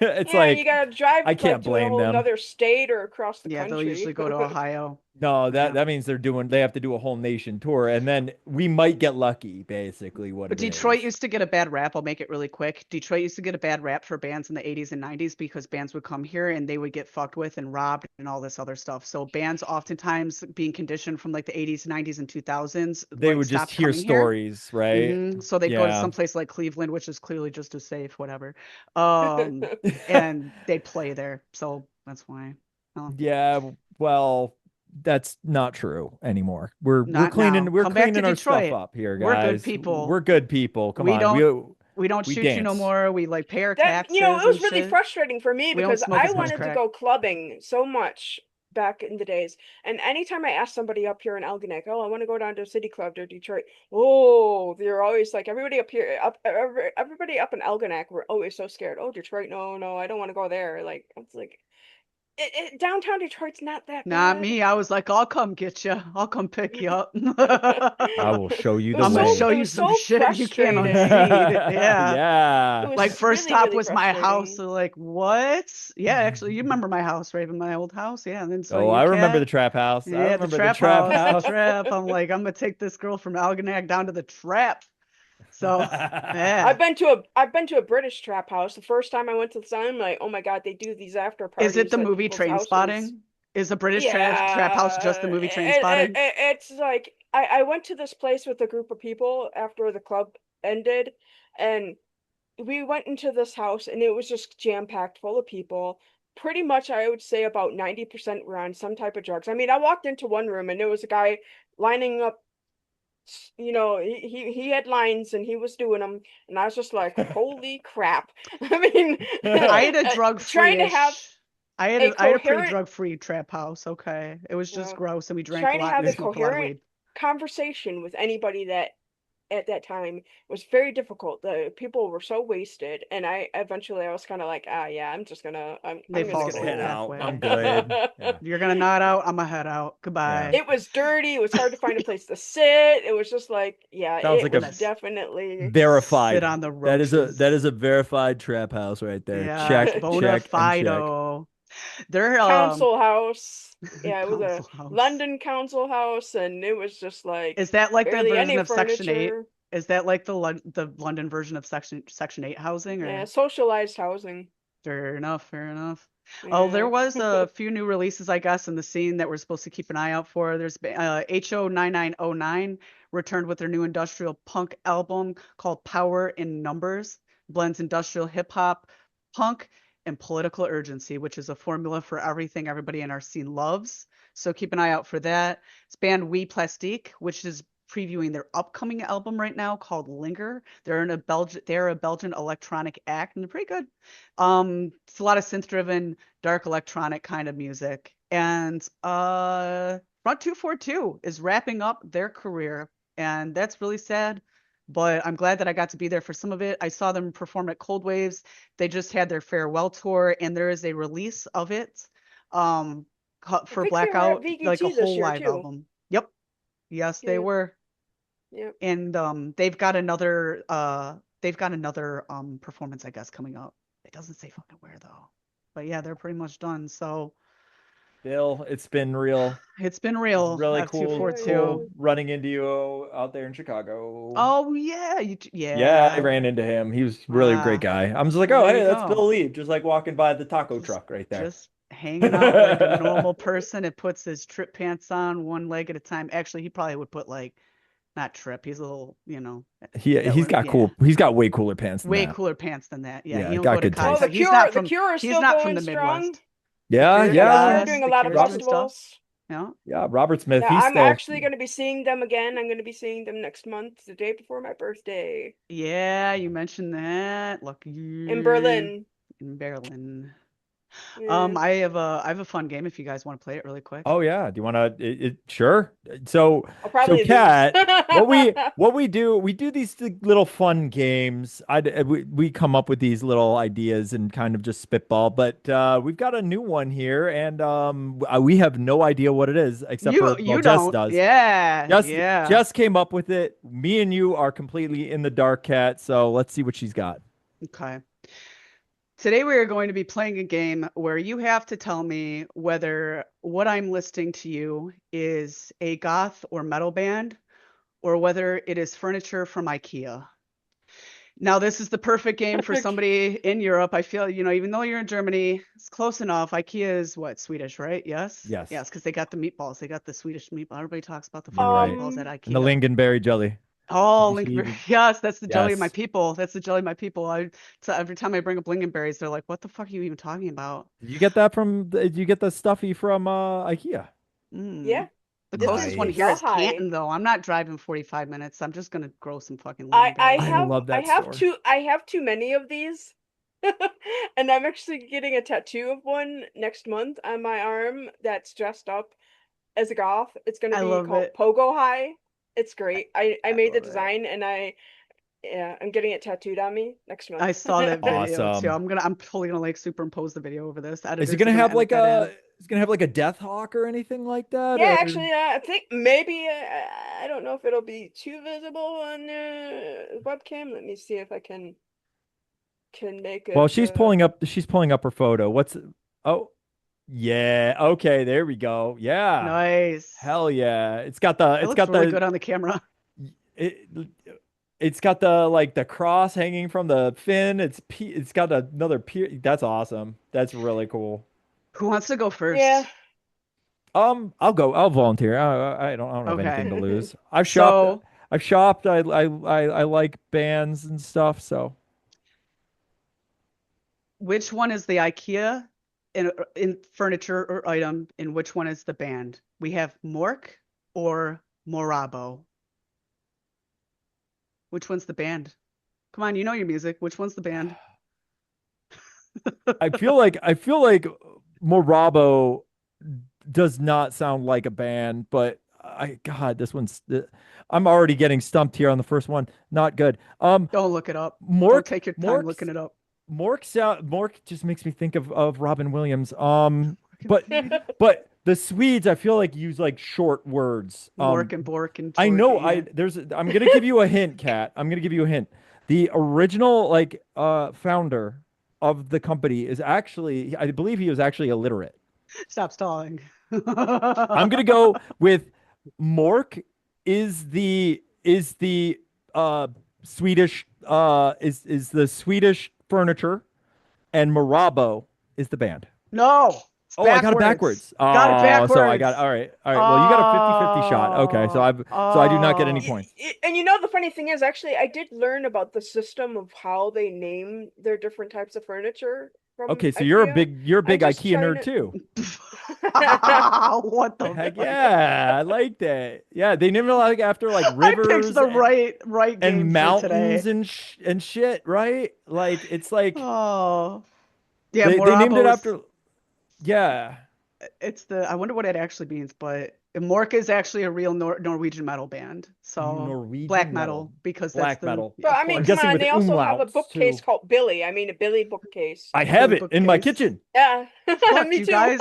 it's Yeah, you like gotta drive I like can't to a blame whole them. another state or across the Yeah, they'll usually country. go to Ohio. No, Yeah. that means they have to do a whole nation tour, and then we might get lucky, basically what But it Detroit is. used to get a bad rap. I'll make it really quick. Detroit used to get a bad rap for bands in the 80s and 90s because bands would come here and they would get fucked with and robbed and all this other stuff. So bands oftentimes being conditioned from like the 80s, 90s, and 2000s They like would just stopped hear coming here. stories, right? So they'd go to Yeah. some place like Cleveland, which is clearly just as safe, whatever. Um, and they'd play there. So that's why. Oh, Yeah, well, that's not true anymore. not now. We're Come back to cleaning our stuff Detroit. up here, We're good guys. people. We're good people. Come We on. don't we don't We shoot you no dance. more. We like pay our That, taxes it and was really shit. frustrating for me We don't because smoke I as much wanted to crack. go clubbing so much back in the days. And anytime I asked somebody up here in Algonac, oh, I want to go down to a city club to Detroit. Oh, they're always like everybody up here, everybody up in Algonac were always so scared. Oh, Detroit, no, no, I don't want to go there. Like it's like downtown Detroit's not that Not bad. me. I was like, I'll come get you. I'll come pick you up. I will show you It the was I'm gonna so show way. it you was some so shit you can't frustrating. unsee. Yeah. It Yeah. Like was first really, stop really was my house. frustrating. So like, what? Yeah, actually, you remember my house, Raven, my old house. Yeah, and then so Oh, you I remember the cat. trap house. I Yeah, the remember the trap trap house, the house. trap. I'm like, I'm gonna take this girl from Algonac down to the trap. So yeah. I've been to a British trap house. The first time I went to the sun, I'm like, oh my God, they do these after Is it parties the at movie people's Train houses. Spotting? Is the British trap house just the Yeah, movie Train Spotting? it's like I went to this place with a group of people after the club ended, and we went into this house, and it was just jam-packed full of people. Pretty much, I would say about 90% were on some type of drugs. I mean, I walked into one room, and there was a guy lining up, he had lines and he was doing them, and I was just like, holy crap. I mean, I had a trying to have drug-free-ish. a I had a pretty coherent, drug-free trap house. Okay. It was you just know, gross and we drank a trying to lot and have I a smoked a lot of coherent weed. conversation with anybody that at that time was very difficult. The people were so wasted, and I was kind of like, ah, yeah, They I'm I'm just fall just gonna gonna head asleep out. I'm halfway. good. Yeah. You're gonna nod out, I'm gonna head out. Yeah. Goodbye. It was dirty. It was hard to find a place to sit. It was just like, yeah, Sounds it like I'm was a gonna definitely. sit verified. on the That roaches. is a verified trap house right there. Yeah, Check, bona check, and check. fido. They're Council house. Yeah, it was a council house. London council house, and it was just like Is that like the barely version any of Section 8? furniture. Is that like the London version of Section 8 housing Yeah, or socialized housing. fair enough, fair enough. Oh, there Yeah. was a few new releases, I guess, in the scene that we're supposed to keep an eye out for. There's HO 9909 returned with their new industrial punk album called Power in Numbers. Blends industrial hip hop, punk, and political urgency, which is a formula for everything everybody in our scene loves. So keep an eye out for that. It's band We Plastique, which is previewing their upcoming album right now called Linger. They're a Belgian electronic act, and they're pretty good. It's a lot of synth-driven, dark electronic kind of music. And Front 242 is wrapping up their career, and that's really sad. But I'm glad that I got to be there for some of it. I saw them perform at Cold Waves. They just had their farewell tour, and there is a release of it for think they were at Blackout, like a VGT this whole year live too. album. Yep. Yes, they Yeah. were. Yep. And they've got another performance, I guess, coming up. It doesn't say fucking where though. But yeah, they're pretty much done. So Bill, it's been real. it's been It's real. really F242. cool running into you out there in Chicago. Oh yeah, Yeah, I ran into him. He was really a great guy. I'm just like, oh, there hey, you that's go. Bill Lee, just like walking by the taco truck right there. Just hanging out like a normal person. It puts his trip pants on one leg at a time. Actually, he probably would put like not trip. He's a little, He's got way cooler pants than way that. cooler pants than that. Yeah, Yeah, he don't got go to good taste. Well, cons. the Cure is He's still not from going the strong. Midwest. Yeah, The Cure, yeah. They're yes, doing the a lot of Cure's doing stuff. festivals. Yeah. Yeah, Robert Smith, Now, he's I'm still actually going to be seeing them again. I'm going to be seeing them next month, the day before my birthday, Yeah, you mentioned that. Lucky in Berlin. in Berlin. Yeah. I have a fun game if you guys want to play it really quick. Oh yeah, do you want to sure. I'll probably lose. Kat, what we do these little fun games. We come up with these little ideas and kind of just spitball, but we've got a new one here, and we have no idea what it is except for You Jess don't. does. Yeah. Jess came up with it. Me and you are completely in the dark, Kat. So let's see what she's got. Okay. Today we are going to be playing a game where you have to tell me whether what I'm listing to you is a goth or metal band, or whether it is furniture from IKEA. Now, this is the perfect game for somebody in Europe. I feel, even though you're in Germany, it's close enough. IKEA is what, Swedish, right? Yes? Yes. Yes, because they got the meatballs. They got the Swedish meatball. Everybody talks about the You're right. meatballs at IKEA. And the lingonberry jelly. Oh, Did you see lingonberry. Yes, that's the jelly of my Yes. people. That's the jelly of my people. So every time I bring up lingonberries, they're like, "What the fuck are you even talking about?" Did you get the stuffy from IKEA? Yeah. The This closest is one here is Rawhide. Canton, though. I'm not driving 45 minutes. I'm just gonna grow some fucking I lingonberries. love that store. I have too many of these. And I'm actually getting a tattoo of one next month on my arm that's dressed up as a goth. It's gonna I be love called it. Pogo High. It's great. I made the love it. design and I'm getting it tattooed on me next month. I saw that video too. Awesome. I'm totally gonna like superimpose the video over this. Is Editors it gonna are have edit like that in. is it gonna have like a Death Hawk or anything like that? Yeah, or- actually, I think maybe I don't know if it'll be too visible on webcam. Let me see if I can make it. Well, she's pulling up her photo. Oh, yeah. Okay, there we go. Yeah. Nice. Hell yeah. It's got It looks really good on the camera. It's got the cross hanging from the fin. It's got another pier. That's awesome. That's really cool. Who wants to go first? Yeah. I'll go. I'll volunteer. I don't have Okay. anything to lose. I've shopped. I like bands and stuff. So Which one is the IKEA in furniture or item, and which one is the band? We have Mork or Morabo. Which one's the band? Come on, you know your music. Which one's the band? I feel like Morabo does not sound like a band, but I'm already getting stumped here on the first one. Not good. Don't look it up. Mork, Don't take your time Mork's- looking it up. Mork just makes me think of Robin Williams. But the Swedes, I feel like use like short words. Mork and Bork and I know. Torque, I'm gonna give you a hint, Kat. I'm gonna give you a hint. The original founder of the company is actually, I believe he was actually illiterate. Stop stalling. I'm gonna go with Mork is the Swedish is the Swedish furniture, and Marabo is the band. No. Oh, I got it backwards. Got it backwards. So I got all right. Well, you got a 50-50 shot. Okay, so I do not get any points. And the funny thing is, actually, I did learn about the system of how they name their different types of furniture. From Okay, so IKEA. you're a big I'm just IKEA trying nerd to- too. What the Heck fuck? yeah, I like that. Yeah, they named it like after like I picked rivers the right game and for today. mountains and shit, right? Like it's like Oh, yeah, they named it Morabo's. after, yeah, It's the. I wonder what it actually means, but Mork is actually a real Norwegian metal band. So black Norwegian metal, metal because that's black the, metal. But of I mean, I'm come course. guessing on, with they also have a umlauts bookcase too. called Billy. I mean, a Billy bookcase. I have Billy it in my bookcase. kitchen. Yeah, Fuck me you too. guys.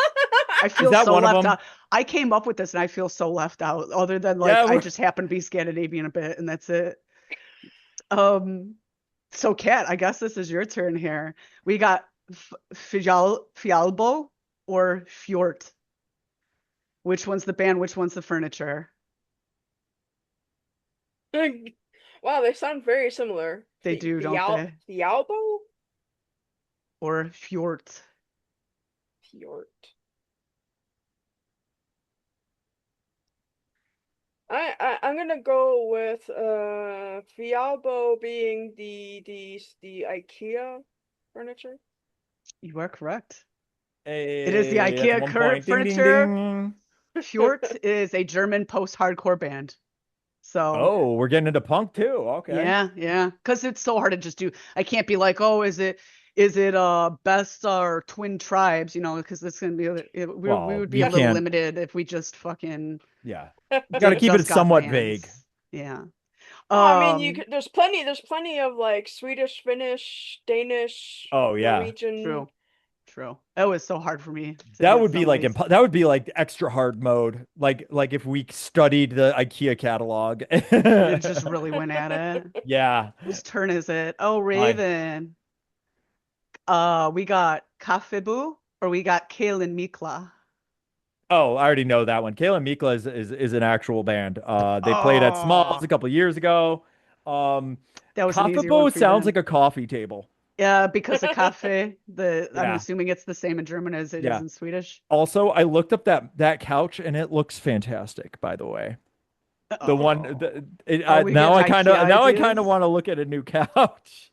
I Is feel that so one of left them? out. I came up with this and I feel so left out, other than like Yeah, I just happen to be Scandinavian a bit and that's it. Um, so Kat, I guess this is your turn here. We got Fjalbo or Fjort. Which one's the band? Which one's the furniture? Wow, they sound very similar. They do, don't they? The elbow? Or Fjort. Fjord. I'm gonna go with Fialbo being the IKEA furniture. You are correct. It is the Hey, that's IKEA 1 point. Ding ding furniture. ding. Fjort is a German post-hardcore band. So Oh, we're getting into punk too. Okay. yeah. Because it's so hard to just do. I can't be like, oh, is it best or twin tribes? You know, because it's gonna be we Well, would be you a little can't. limited if we just fucking Yeah, got to did keep it just goth somewhat vague. bands. Yeah. Well, I mean, Um. there's plenty of like Swedish, Finnish, Danish, Oh yeah, Norwegian. True. True. It was so hard for me to that get would be some of like these. that would be like extra hard mode. Like if we studied the IKEA catalog. It just really went at it. Yeah, Whose turn is it? Oh, mine. Raven. We got Kafibu or we got Kalen Mikla. Oh, I already know that one. Kayla Mikla is an actual band. They played at Smalls Oh, a couple of years ago. Um, that was an easier one Kaffebo for you sounds like then. a coffee table. Yeah, because of cafe, I'm Yeah, assuming it's the same in German as it is yeah. in Swedish. Also, I looked up that couch and it looks fantastic, by the way. The one Oh, are we now getting I IKEA kind of ideas? want to look at a new couch.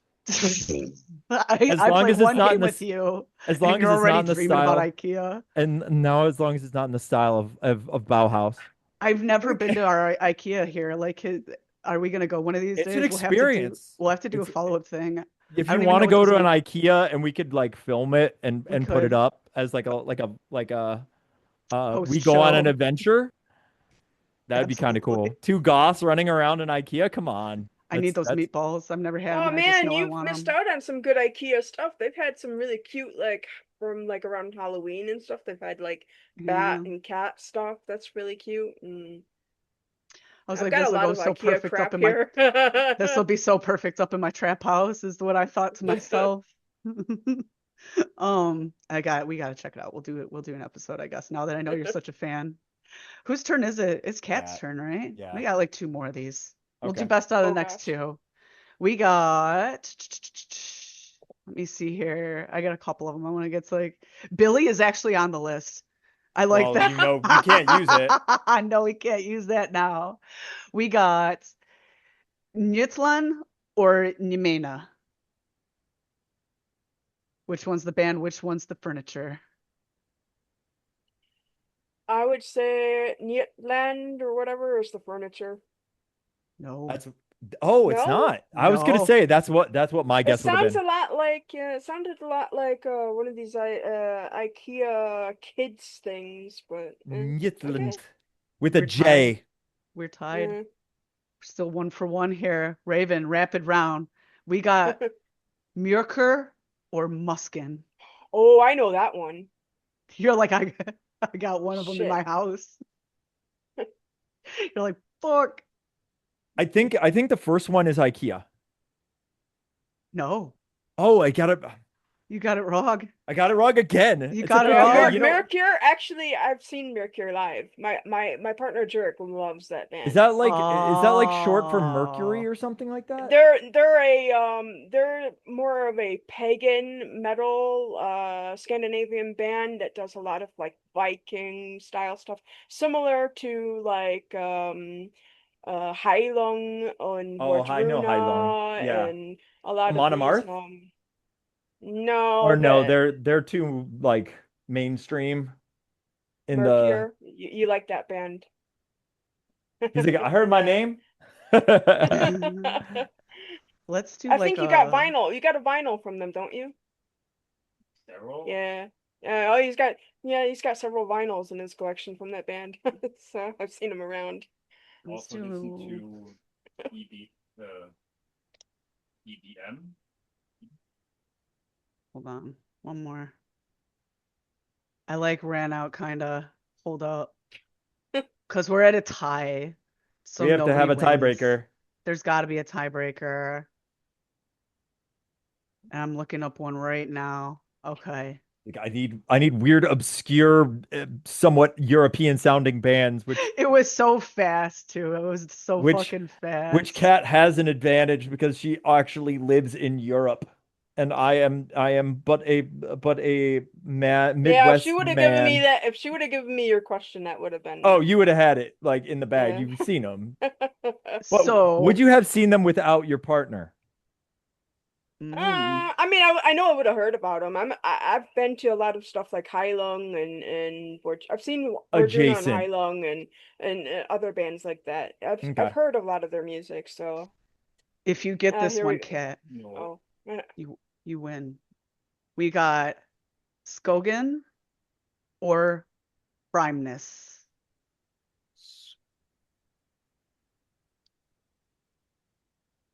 As I long played as it's one not in game with this, you, as and long as you're it's not already in the dreaming about style, IKEA. and now as long as it's not in the style of Bauhaus. I've never been Okay. to our IKEA here. Like, are we gonna go one of these It's an days? experience. We'll have to do a It's follow-up thing. if I you don't even want know to what go this to an one. IKEA and we could like film it We and put it could up as like a we post go on an show. adventure. That'd be kind of Absolutely. cool. Two goths running around in IKEA. Come on. I need those That's meatballs. I've never had them, Oh and I just man, know I you've want missed them. out on some good IKEA stuff. They've had some really cute, like from like around Halloween and stuff. They've had like bat Yeah. and cat stuff. That's really cute. And I was I've like, got a this will lot go of so IKEA perfect up crap in my. here. This will be so perfect up in my trap house, is what I thought to myself. We gotta check it out. We'll do it. We'll do an episode, I guess. Now that I know you're such a fan. Whose turn is it? It's Kat's yeah, turn, right? yeah. We got like two more of these. We'll do Okay. best out of Oh the next gosh. two. We got. Let me see here. I got a couple of them. I want to get to like Billy is actually on the list. I like Well, that. you know, you can't use it. I know we can't use that now. We got Nytlan or Nimena. Which one's the band? Which one's the furniture? I would say Nyetland or whatever is the furniture. No, That's oh, it's No? not. I was gonna no. say that's what my It guess would have sounds been. a lot like it sounded a lot like one of these IKEA kids things, but Nytland okay. with a We're tied. J. We're tied. Yeah. We're still 1 for 1 here. Raven, rapid round. We got Murker or Muskin. Oh, I know that one. You're like, I got one of them in Shit. my house. You're like, fuck. I think the first one is IKEA. No, Oh, you got it wrong. I got it wrong again. You It's got it okay. wrong. You know, Mercure, actually, I've seen Mercure live. My partner Jurek loves that is band. that like short for Mercury Oh, or something like that? They're more of a pagan metal Scandinavian band that does a lot of like Viking style stuff, similar to like Heilung and Oh, I know Heilung. Wardruna Yeah. and a lot of Amon these Amarth? Or no, no, the they're too like mainstream. in the. Mercury. You like that band? He's like, I heard my name. Let's do I like think you got a vinyl. You got a vinyl from them, don't you? Several. Yeah. Oh, he's got several vinyls in his collection from that band. So I've seen him around. let's Also listen do to EDM. hold on. One more. I like ran out kinda. Hold up. Because we're at a tie. So We have to nobody have a wins. tiebreaker. There's gotta be a tiebreaker. And I'm looking up one right now. Okay. Like, I need weird, obscure, somewhat European sounding bands, It was so fast too. It was so which fucking which fast. Cat has an advantage because she actually lives in Europe, and I am but a Yeah, if she Midwest would have given me man. that, if she would have given me your question, that would have been Oh, you would have had it like in the bag. yeah. You've seen them. But would So, you have seen them without your partner? mm, I mean, I know I would have heard about them. I've been to a lot of stuff like Heilung and I've seen Wardruna and Adjacent. Heilung and other bands like that. I've Okay. heard a lot of their music. So if you get this here one, we Cat, oh you win. We got Skogan or Primeness.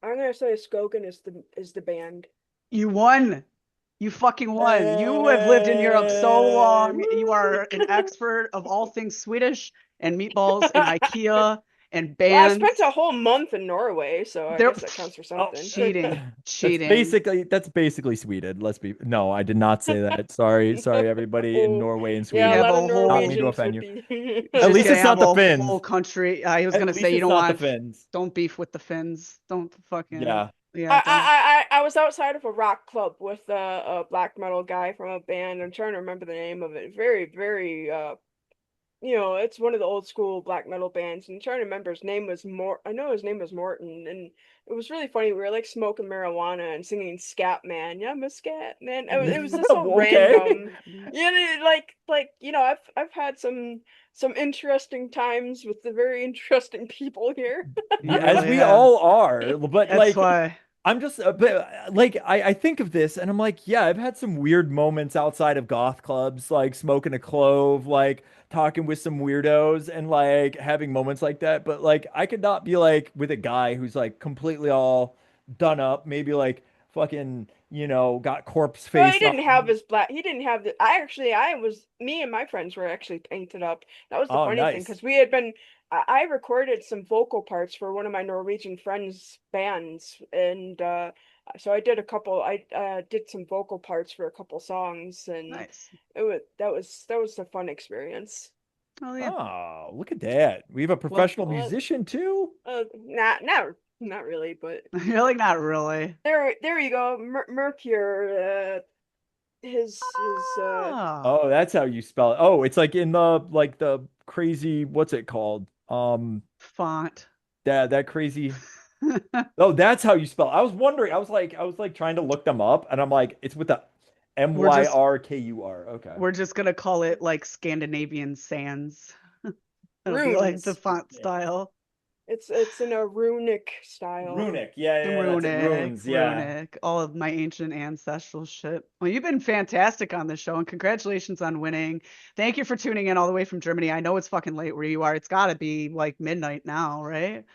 I'm gonna say Skogan is the band. You won. You fucking won. You have lived in Europe so long. You are an expert of all things Swedish and meatballs and IKEA and Well, I spent bands. a whole month in Norway, so I They're guess that counts for Oh, something. cheating. that's Cheating. basically Sweden. Let's be no, I did not say that. Sorry, everybody in Oh, Norway and yeah, You a Sweden. have lot of a Not mean to whole Norwegians offend would you. be. You're At just least gonna it's have not the a Finns. whole country. I was At gonna least say you it's don't not the want Finns. don't beef with the Finns. Don't fucking Yeah. yeah, don't I was outside of a rock club with a black metal guy from a band. I'm trying to remember the name of it. Very it's one of the old school black metal bands. And I'm trying to remember his name was I know his name was Morton, and it was really funny. We were like smoking marijuana and singing Scat Man. Yeah, I'm a Scat Man. It was just so Okay. random. Yeah, like I've had some interesting times with the very interesting people here. you As really we have. all are, but That's like why I'm just like I think of this and I'm like, yeah, I've had some weird moments outside of goth clubs, like smoking a clove, like talking with some weirdos and like having moments like that. But like I could not be like with a guy who's like completely all done up, maybe like fucking, got corpse Well, he face on. didn't have his black. He didn't have the. I was. Me and my friends were actually painted up. That was the Oh, funny thing nice. because we had been. I recorded some vocal parts for one of my Norwegian friends' bands, and so I did a couple. I did some vocal parts for a couple songs, and nice. that was a fun experience. Oh yeah. Oh, look at that. We have a Well, professional musician too. Not really, but you're like not really. there you go. Mercure. His. Ah, Oh, that's how you spell it. Oh, it's like in the crazy, what's it called? font. That crazy. Oh, that's how you spell it. I was wondering. I was like trying to look them up, and I'm like, it's with the We're just Myrkur. Okay. we're just gonna call it like Scandinavian sans. It'll be like the Runes. font Yeah. style. It's in a runic style. Runic. Yeah, that's it. Runic, Runes. Yeah. runic, all of my ancient ancestral shit. Well, you've been fantastic on this show, and congratulations on winning. Thank you for tuning in all the way from Germany. I know it's fucking late where you are. It's got to be like midnight now, right?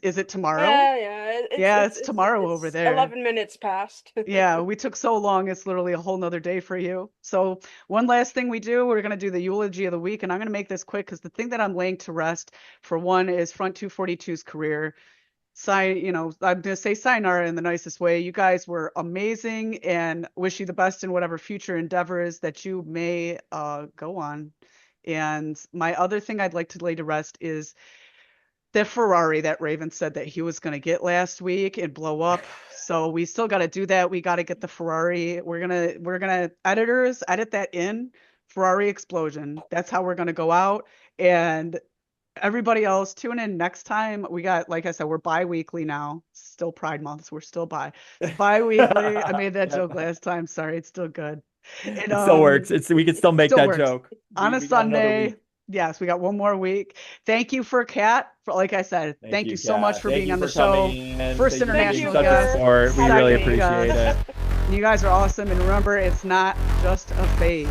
Is it tomorrow? Yeah. Yeah, it's tomorrow over It's there. 11 minutes past. Yeah, we took so long. It's literally a whole nother day for you. So one last thing we do, we're gonna do the eulogy of the week, and I'm gonna make this quick because the thing that I'm laying to rest for one is Front 242's career. I'm gonna say sayonara in the nicest way. You guys were amazing, and wish you the best in whatever future endeavors that you may go on. And my other thing I'd like to lay to rest is the Ferrari that Raven said that he was going to get last week and blow up. So we still got to do that. We got to get the Ferrari. We're gonna editors edit that in Ferrari explosion. That's how we're gonna go out. And everybody else, tune in next time. We got, like I said, we're bi-weekly now. Still Pride Month, so we're still it's bi-weekly. I made that joke last time. Sorry, it's still good. And It still works. We can still make still that works joke. on a We got another Sunday. week. Yes, we got one more week. Thank you for Cat. For, like I said, thank you so much Kat. for Thank being you on the for show. coming in. First Thank you for being international such a guest. support. We really Second appreciate guest. it. You guys are awesome. And remember, it's not just a phase.